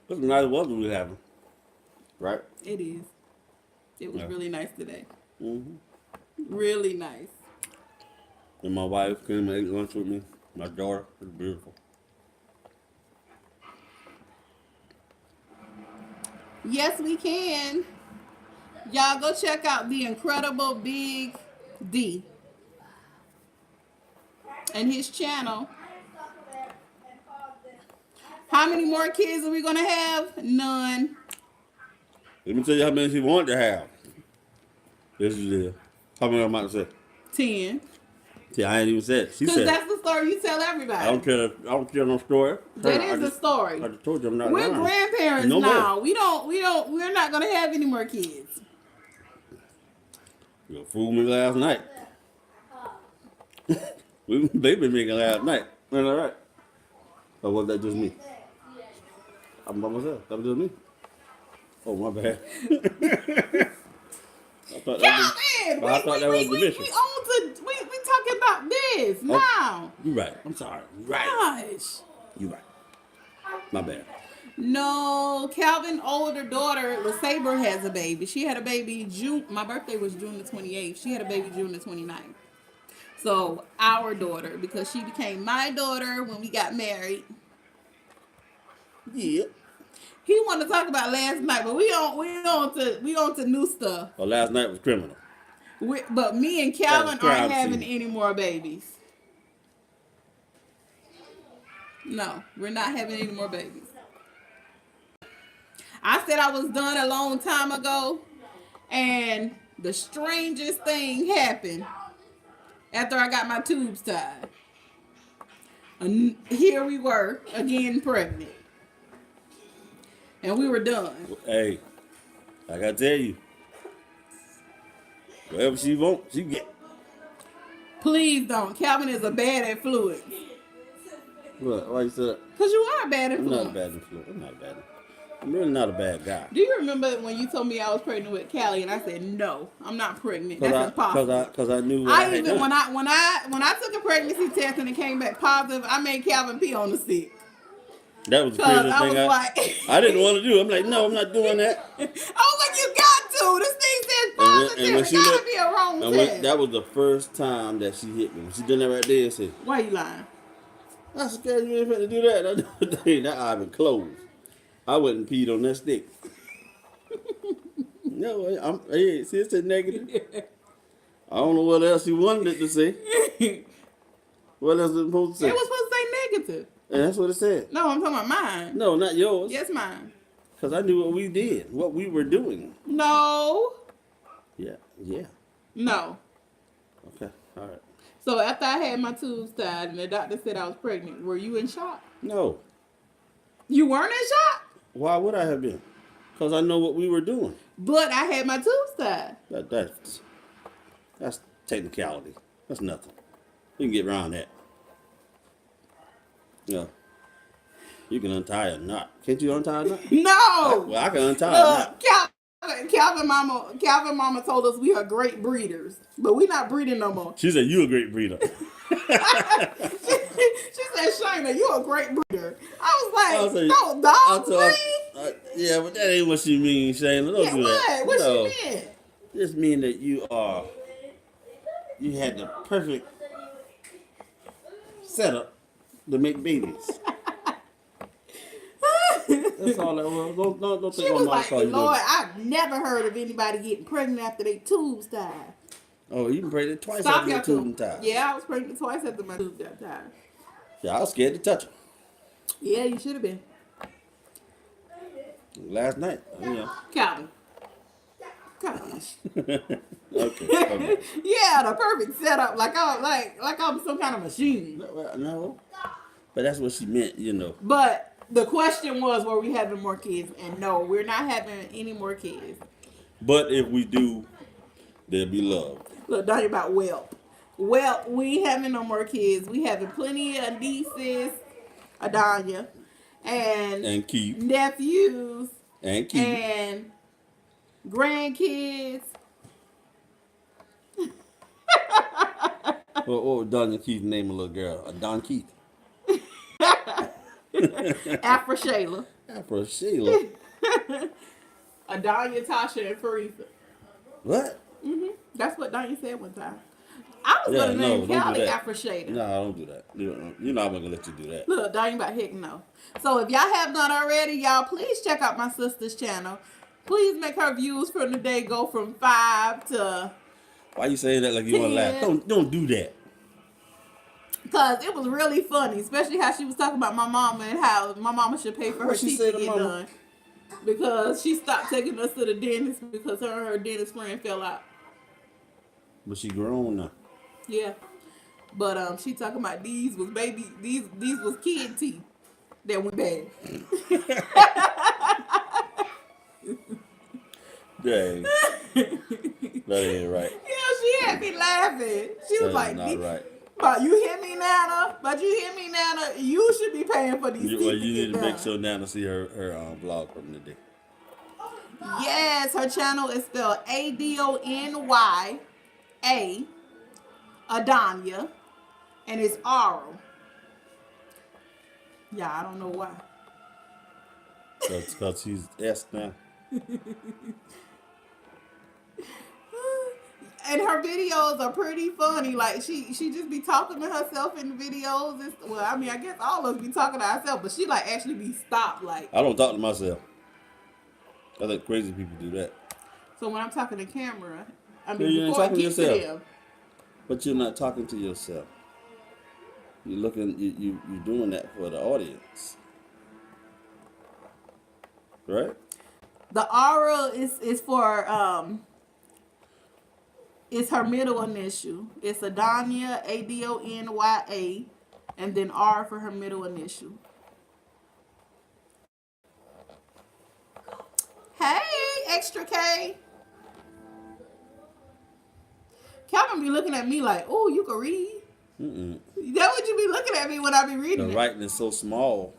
What's the nice weather we having? Right?
It is. It was
Yeah.
really nice today.
Mm-hmm.
Really nice.
And my wife came and ate lunch with me. My daughter. It's beautiful.
Yes, we can. Y'all go check out the incredible Big D and his channel. How many more kids are we gonna have? None.
Let me tell you how many she wanted to have. This is it. How many I'm about to say?
10.
See, I ain't even said it. She
Because
said
that's the story you tell everybody.
I don't care no story.
That
I
is the
just-
story.
I just told you I'm not
We're
lying.
grandparents
No
now.
more.
We're not gonna have any more kids.
You fooled me last night. We baby making last night. Ain't that right? Or was that just me? I'm by myself. That was just me. Oh, my bad. I thought that was,
Calvin!
I thought that was the
We
mission.
talking about this now.
You right. I'm sorry. You right.
Gosh.
You right. My bad.
No, Calvin's older daughter, LaSabre, has a baby. She had a baby June. My birthday was June the 28th. She had a baby June the 29th. So our daughter, because she became my daughter when we got married.
Yeah.
He wanted to talk about last night, but we on to new stuff.
Well, last night was criminal.
But me and Calvin
That was crime
aren't having
scene.
any more babies. No, we're not having any more babies. I said I was done a long time ago, and the strangest thing happened after I got my tubes tied. And here we were, again pregnant. And we were done.
Hey, I gotta tell you, whatever she wants, she get.
Please don't. Calvin is a bad influence.
What? Why you say that?
Because you are a bad
I'm not a
influence.
bad influence. I'm not bad. I'm really not a bad guy.
Do you remember when you told me I was pregnant with Callie, and I said no, I'm not pregnant. That's impossible.
Because I knew what I had
even
done.
when I took a pregnancy test and it came back positive, I made Calvin pee on the stick.
That was the
Cause
craziest
I
thing
was like,
I didn't want to do. I'm like, no, I'm not doing that.
I was like, you got to. This thing says positive. It gotta be a wrong test.
That was the first time that she hit me. When she done that right there and said,
Why you lying?
I scared you ain't finna do that. That eye been closed. I wouldn't peed on that stick. No, hey, see, it's a negative. I don't know what else you wanted it to say. What else was it supposed to say?
It was supposed to say negative.
And that's what it said.
No, I'm talking about mine.
No, not yours.
Yes, mine.
Because I knew what we did, what we were doing.
No.
Yeah.
No.
Okay, all right.
So after I had my tubes tied and the doctor said I was pregnant, were you in shock?
No.
You weren't in shock?
Why would I have been? Because I know what we were doing.
But I had my tubes tied.
That's technicality. That's nothing. We can get around that. Yeah. You can untie a knot. Can't you untie a knot?
No.
Well, I can untie a knot.
Calvin mama told us we are great breeders, but we not breeding no more.
She said, you a great breeder.
She said, Shayna, you a great breeder. I was like, no, dog breed?
Yeah, but that ain't what she means, Shayna. Don't do that.
What
No.
she mean?
Just mean that you had the perfect setup to make babies. That's all that was. Don't
She
think
was
I'm not
like,
calling you.
Lord, I've never heard of anybody getting pregnant after they tubes died.
Oh, you been pregnant twice
Stop
after your
your
tubing
tube.
tied.
Yeah, I was pregnant twice after my tube got tied.
Yeah, I was scared to touch her.
Yeah, you should have been.
Last night,
Calvin. Gosh.
Okay.
Yeah, the perfect setup. Like I'm some kind of machine.
No. But that's what she meant.
But the question was, were we having more kids? And no, we're not having any more kids.
But if we do, they'll be loved.
Look, don't about whelp. Well, we ain't having no more kids. We having plenty of nieces, Adanya, and
Keith.
nephews,
And Keith.
and grandkids.
What was Don and Keith's name of little girl? Don Keith.
Afro Shayla.
Afro Sheila.
Adanya, Tasha, and Farisa.
What?
That's what Danya said one time. I was gonna name Callie Afro Shayla.
No, don't do that. You're not gonna let you do that.
Look, Danya about heck no. So if y'all have not already, y'all please check out my sister's channel. Please make her views from the day go from 5 to.
Why you saying that like you want to laugh? Don't do that.
Because it was really funny, especially how she was talking about my mama and how my mama should pay for her teeth to get done. Because she stopped taking us to the dentist because her and her dentist friend fell out.
But she grown now.
Yeah. But she talking about these was kid teeth that went bad.
Dang. That ain't right.
Yeah, she had me laughing. She was like,
not right.
But you hear me, Nana? You should be paying for these teeth.
Well, you need to make sure Nana see her vlog from the day.
Yes, her channel is spelled Adony, Adanya, and it's Auro. Yeah, I don't know why.
That's because she's S now.
And her videos are pretty funny. Like she just be talking to herself in the videos. I guess all of us be talking to ourselves, but she like actually be stopped. Like
I don't talk to myself. I think crazy people do that.
so when I'm talking to camera,
you ain't
before I
talking to
get to
yourself.
them.
But you're not talking to yourself. You're doing that for the audience. Right?
The aura is for it's her middle initial. It's Adonya, Adonya, and then R for her middle initial. Hey, extra K. Calvin be looking at me like, oh, you can read? That would you be looking at me when I be reading
The
it.
writing is so small.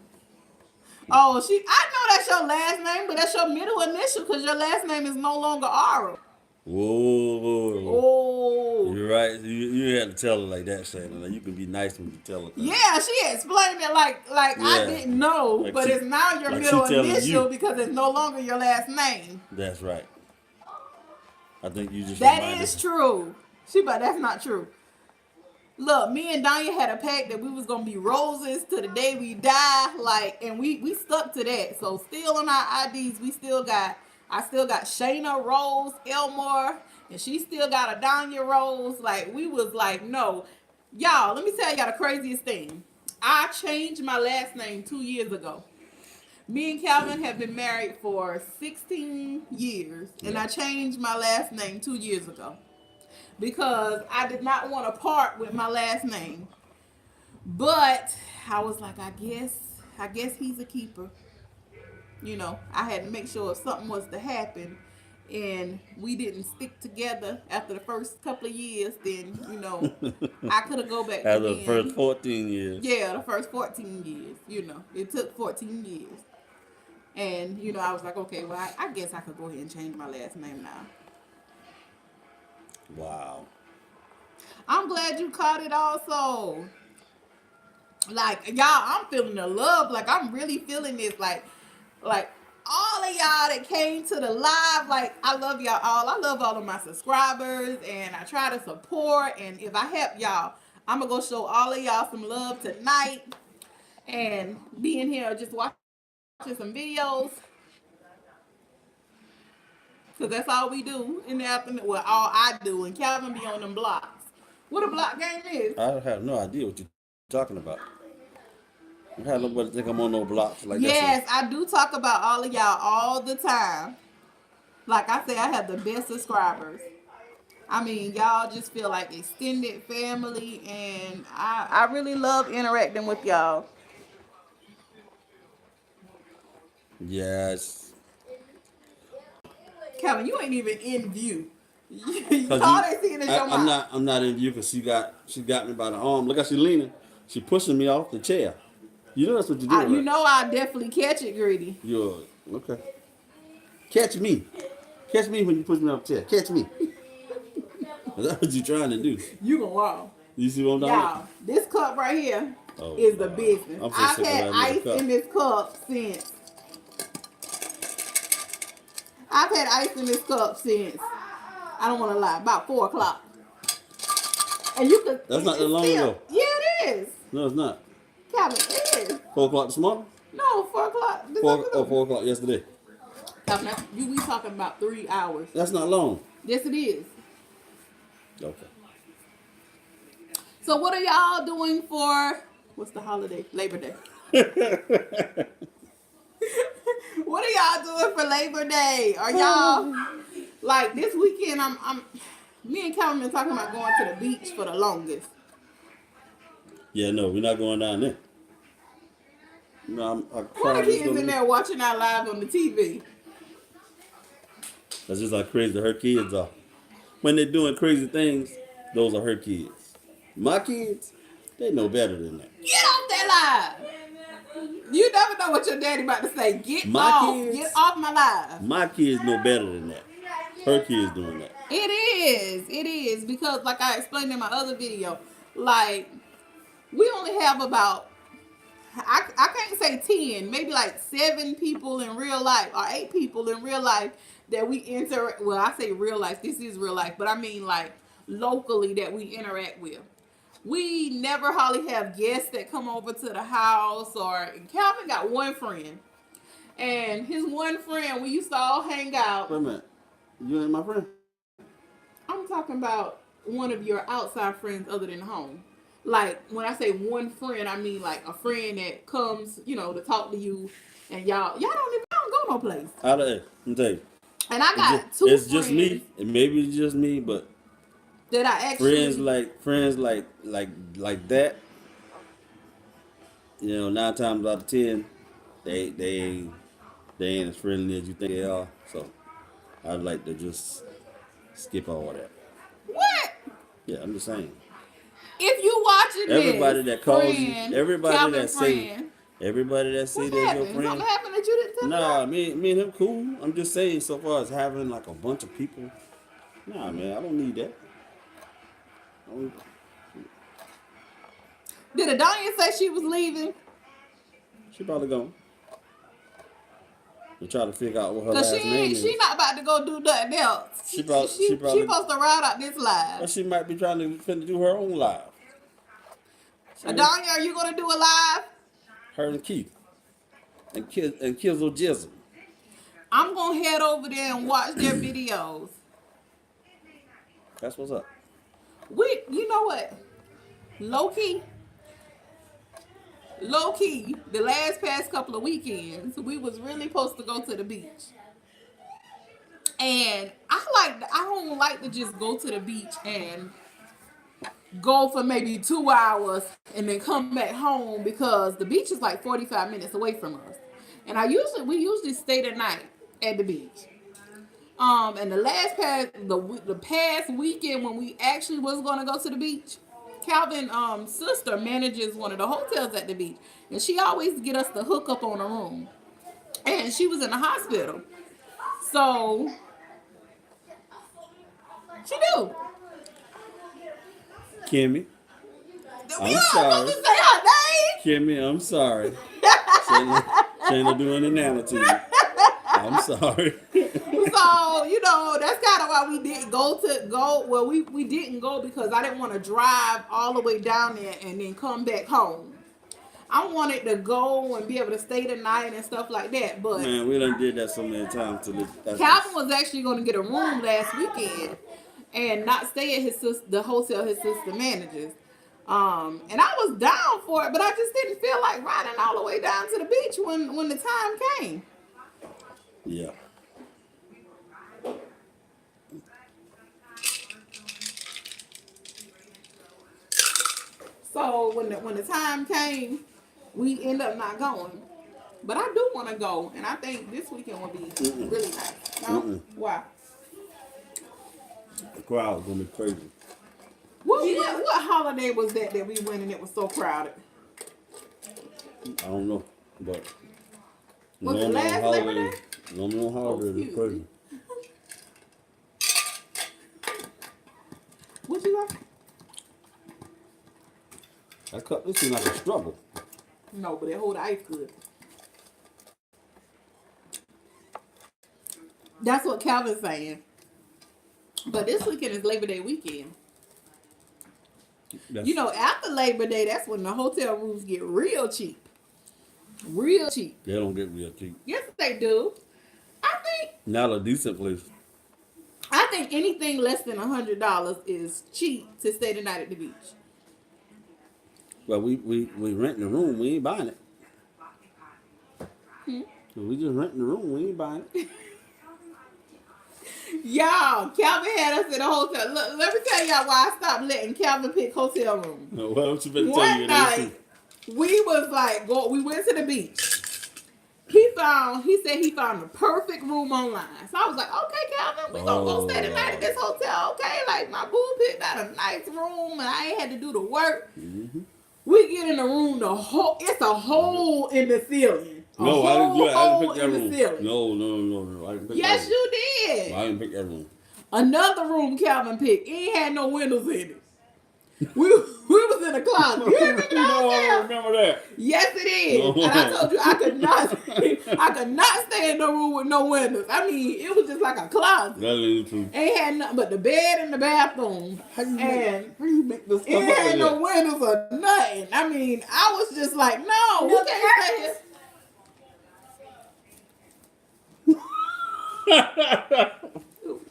Oh, I know that's your last name, but that's your middle initial because your last name is no longer Aura.
Whoa.
Oh.
You're right. You had to tell her like that, Shannon. Like, you can be nice when you tell her.
Yeah, she explained it like I didn't know,
Like
but it's now your middle initial because it's no longer your last name.
That's right. I think you just
That is true. But that's not true. Look, me and Danya had a pact that we was gonna be roses to the day we die, and we stuck to that. So still on our IDs, I still got Shayna Rose Elmore, and she still got a Danya Rose. Like we was like, no, y'all. Let me tell y'all the craziest thing. I changed my last name 2 years ago. Me and Calvin have been married for 16 years, and I changed my last name 2 years ago. Because I did not want to part with my last name. But I was like, I guess he's a keeper. I had to make sure if something was to happen and we didn't stick together after the first couple of years, then, I could have go back
after
to
the first 14 years.
Yeah, the first 14 years, It took 14 years. And, I was like, okay, well, I guess I could go ahead and change my last name now.
Wow.
I'm glad you caught it also. Like, y'all, I'm feeling the love. Like, I'm really feeling this. Like all of y'all that came to the live, like, I love y'all all. I love all of my subscribers, and I try to support. And if I help y'all, I'm going to go show all of y'all some love tonight and be in here just watching some videos. Cause that's all we do in the afternoon. Well, all I do, and Calvin be on them blocks. What a block game is?
I have no idea what you're talking about. I have nobody think I'm on no blocks like that.
Yes, I do talk about all of y'all all the time. Like I say, I have the best subscribers. I mean, y'all just feel like extended family, and I really love interacting with y'all.
Yes.
Calvin, you ain't even in view. You
Cause
all they seeing is your
I'm
mouth.
not in view because she got me by the arm. Look how she leaning. She pushing me off the chair. You know that's what you're doing.
You
right?
know I definitely catch it, Greedy.
You're okay. Catch me. Catch me when you push me off the chair. Catch me. That's what you trying to do.
You gonna walk.
You see what I'm doing?
Y'all, this cup right here
Oh,
is the
God.
business.
I'm so
I've
sick of
had
that
ice
little cup.
in this cup since. I've had ice in this cup since. I don't want to lie, about 4 o'clock. And you could.
That's not that
it's
long
still-
ago.
Yeah, it is.
No, it's not.
Calvin, it is.
4 o'clock this morning?
No, 4 o'clock. This
4 o'clock yesterday.
Calvin, we talking about 3 hours.
That's not long.
Yes, it is.
Okay.
So what are y'all doing for what's the holiday? Labor Day. What are y'all doing for Labor Day? Are y'all like this weekend? Me and Calvin been talking about going to the beach for the longest.
Yeah, no, we're not going down there. No,
What are kids in there watching our live on the TV?
That's just how crazy her kids are. When they're doing crazy things, those are her kids. My kids, they know better than that.
Get off that live. You never know what your daddy about to say. Get
My
off.
kids-
Get off my live.
My kids know better than that. Her kids doing that.
It is. It is. Because like I explained in my other video, like we only have about I can't say 10, maybe like 7 people in real life or 8 people in real life that we well, I say real life, this is real life, but I mean like locally that we interact with. We never hardly have guests that come over to the house, or Calvin got one friend. And his one friend, we used to all hang out.
Wait a minute. You ain't my friend?
I'm talking about one of your outside friends other than home. Like, when I say one friend, I mean like a friend that comes, to talk to you, and y'all don't go no place.
Out of it. Let me tell you.
And I got
It's
two
just
friends
me, and maybe it's just me, but
that I actually
friends like that. 9 times out of 10, they ain't as friendly as you think they are. So I'd like to just skip all that.
What?
Yeah, I'm just saying.
If you watching
Everybody
this,
that calls you,
friend,
everybody
Calvin
that say,
friend,
everybody that say
what
they're your
happened?
friend.
Something happened that you didn't tell me
Nah,
about?
me and him cool. I'm just saying, so far as having like a bunch of people. Nah, man, I don't need that.
Did Adonia say she was leaving?
She probably gone. We try to figure out what her
Cause
last name is.
she not about to go do nothing else.
She probably-
she supposed to ride out this
Or
live.
she might be trying to finna do her own live.
Adonia, are you gonna do a live?
Her and Keith. And Kizzle Jizzle.
I'm gonna head over there and watch their videos.
That's what's up.
You know what? Low key, the past couple of weekends, we was really supposed to go to the beach. And I don't like to just go to the beach and go for maybe 2 hours and then come back home, because the beach is like 45 minutes away from us. And we usually stay the night at the beach. And the past weekend when we actually was gonna go to the beach, Calvin's sister manages one of the hotels at the beach, and she always get us to hook up on a room. And she was in the hospital, so she do.
Kimmy.
We
I'm
are
sorry.
supposed to say her name.
Kimmy, I'm sorry. Shayna doing an attitude. I'm sorry.
So, that's kind of why we didn't go. Well, we didn't go because I didn't want to drive all the way down there and then come back home. I wanted to go and be able to stay the night and stuff like that. But
Man, we done did that so many times to this.
Calvin was actually going to get a room last weekend and not stay at the hotel his sister manages. And I was down for it, but I just didn't feel like riding all the way down to the beach when the time came.
Yeah.
So when the time came, we end up not going. But I do want to go, and I think this weekend will be really nice. No? Why?
The crowd's gonna be crazy.
What holiday was that we went and it was so crowded?
I don't know, but
Was it last Labor Day?
No holiday is crazy.
What you like?
That cup, this seems like a struggle.
No, but that whole ice good. That's what Calvin's saying. But this weekend is Labor Day weekend. You know, after Labor Day, that's when the hotel rooms get real cheap. Real cheap.
They don't get real cheap.
Yes, they do. I
Not a decent place.
think anything less than $100 is cheap to stay the night at the beach.
Well, we renting the room. We ain't buying it. We just renting the room. We ain't buying it.
Y'all, Calvin had us in a hotel. Look, let me tell y'all why I stopped letting Calvin pick hotel rooms.
What you been telling
One
you?
night, we was like, we went to the beach. He said he found the perfect room online. So I was like, okay, Calvin, we gonna go stay the night at this hotel, okay? Like, my boo picked out a nice room and I ain't had to do the work.
Mm-hmm.
We get in the room, it's a hole in the ceiling.
No, I didn't do it. I didn't pick that room.
Ceiling.
No. I didn't pick
Yes,
that room.
you did.
I didn't pick that room.
Another room Calvin picked. It ain't had no windows in it. We was in a closet. You hear me
No, I
now?
don't remember that.
Yes, it is.
No.
And I told you I could not stay in no room with no windows. I mean, it was just like a closet.
That ain't true.
Ain't had nothing but the bed and the bathroom.
How you make this stuff
It
up
had
like
no
that?
windows or nothing. I mean, I was just like, no, we can't stay here.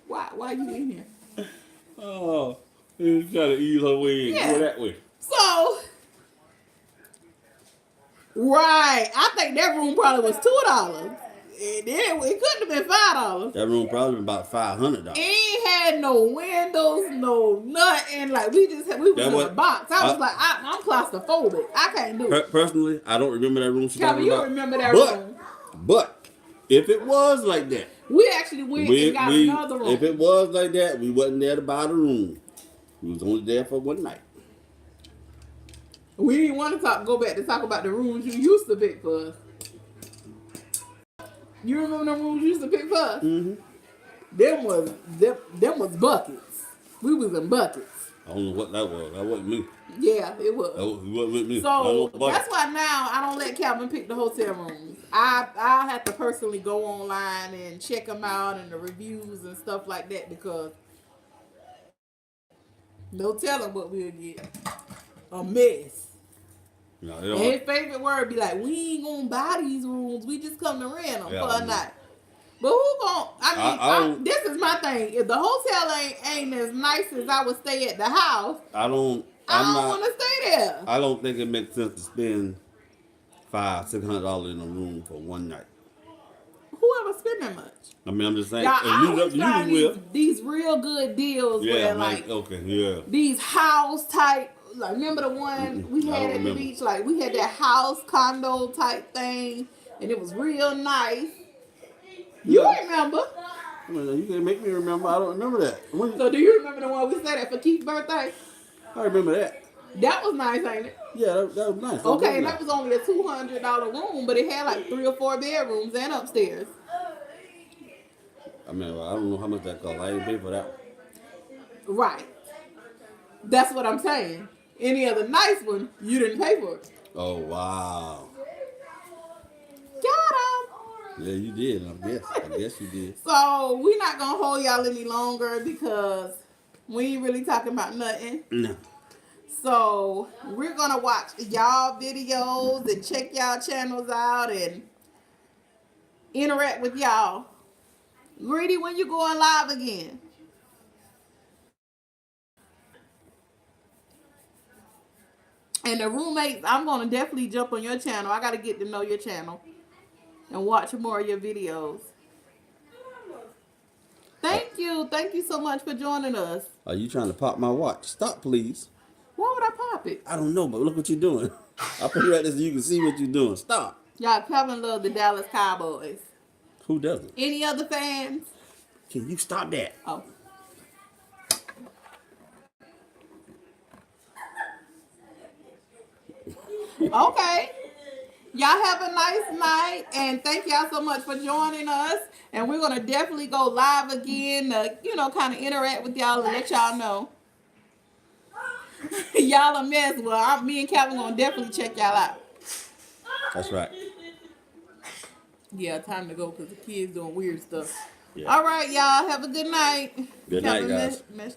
Why you in here?
Oh, you gotta ease her way in.
Yeah.
Go that way.
So, right, I think that room probably was $2. It couldn't have been $5.
That room probably about $500.
It ain't had no windows, no nothing. Like we was in a box. I was like, I'm claustrophobic. I can't do it.
Personally, I don't remember that room she's
Calvin,
talking
you
about.
remember that room?
But if it was like that,
We actually went and got another room.
if it was like that, we wasn't there to buy the room. We was only there for one night.
We didn't want to go back to talk about the rooms you used to pick for us. You remember the rooms you used to pick for us?
Mm-hmm.
Them was buckets. We was in buckets.
I don't know what that was. That wasn't me.
Yeah, it was.
It wasn't with me. I
So
don't know
that's why now I don't let Calvin pick the hotel rooms. I have to personally go online and check them out and the reviews and stuff like that because no telling what we'll get. A mess.
No,
And his favorite word be like, we ain't gonna buy these rooms. We just come to rent them for a night. But who gonna? This is my thing. If the hotel ain't as nice as I would stay at the house, I don't want to stay there.
I don't think it makes sense to spend $500-$600 in a room for one night.
Whoever spend that much?
I mean, I'm just saying.
Y'all,
If
I
you
always find
will.
these real good deals where like these house type. Like remember the one we had at the beach? Like we had that house condo type thing, and it was real nice. You remember?
I mean, you can make me remember. I don't remember that.
So do you remember the one we stayed at for Keith's birthday?
I remember that.
That was nice, ain't it?
Yeah, that was nice.
Okay, and that was only a $200 room, but it had like 3 or 4 bedrooms and upstairs.
I mean, I don't know how much that cost. I didn't pay for that.
Right. That's what I'm saying. Any other nice one, you didn't pay for it.
Oh, wow.
Got him.
Yeah, you did. I guess you did.
So we're not gonna hold y'all any longer because we ain't really talking about nothing.
No.
So we're gonna watch y'all videos and check y'all channels out and interact with y'all. Greedy, when you going live again? And the roommates, I'm gonna definitely jump on your channel. I gotta get to know your channel and watch more of your videos. Thank you so much for joining us.
Are you trying to pop my watch? Stop, please.
Why would I pop it?
I don't know, but look what you're doing. I'll put it right there so you can see what you're doing. Stop.
Y'all, Kevin love the Dallas Cowboys.
Who doesn't?
Any other fans?
Can you stop that?
Oh. Okay. Y'all have a nice night, and thank y'all so much for joining us. And we're gonna definitely go live again to, kind of interact with y'all and let y'all know. Y'all a mess. Well, me and Calvin gonna definitely check y'all out.
That's right.
Yeah, time to go because the kids doing weird stuff.
Yeah.
All right, y'all. Have a good night.
Good night, guys.
Mesh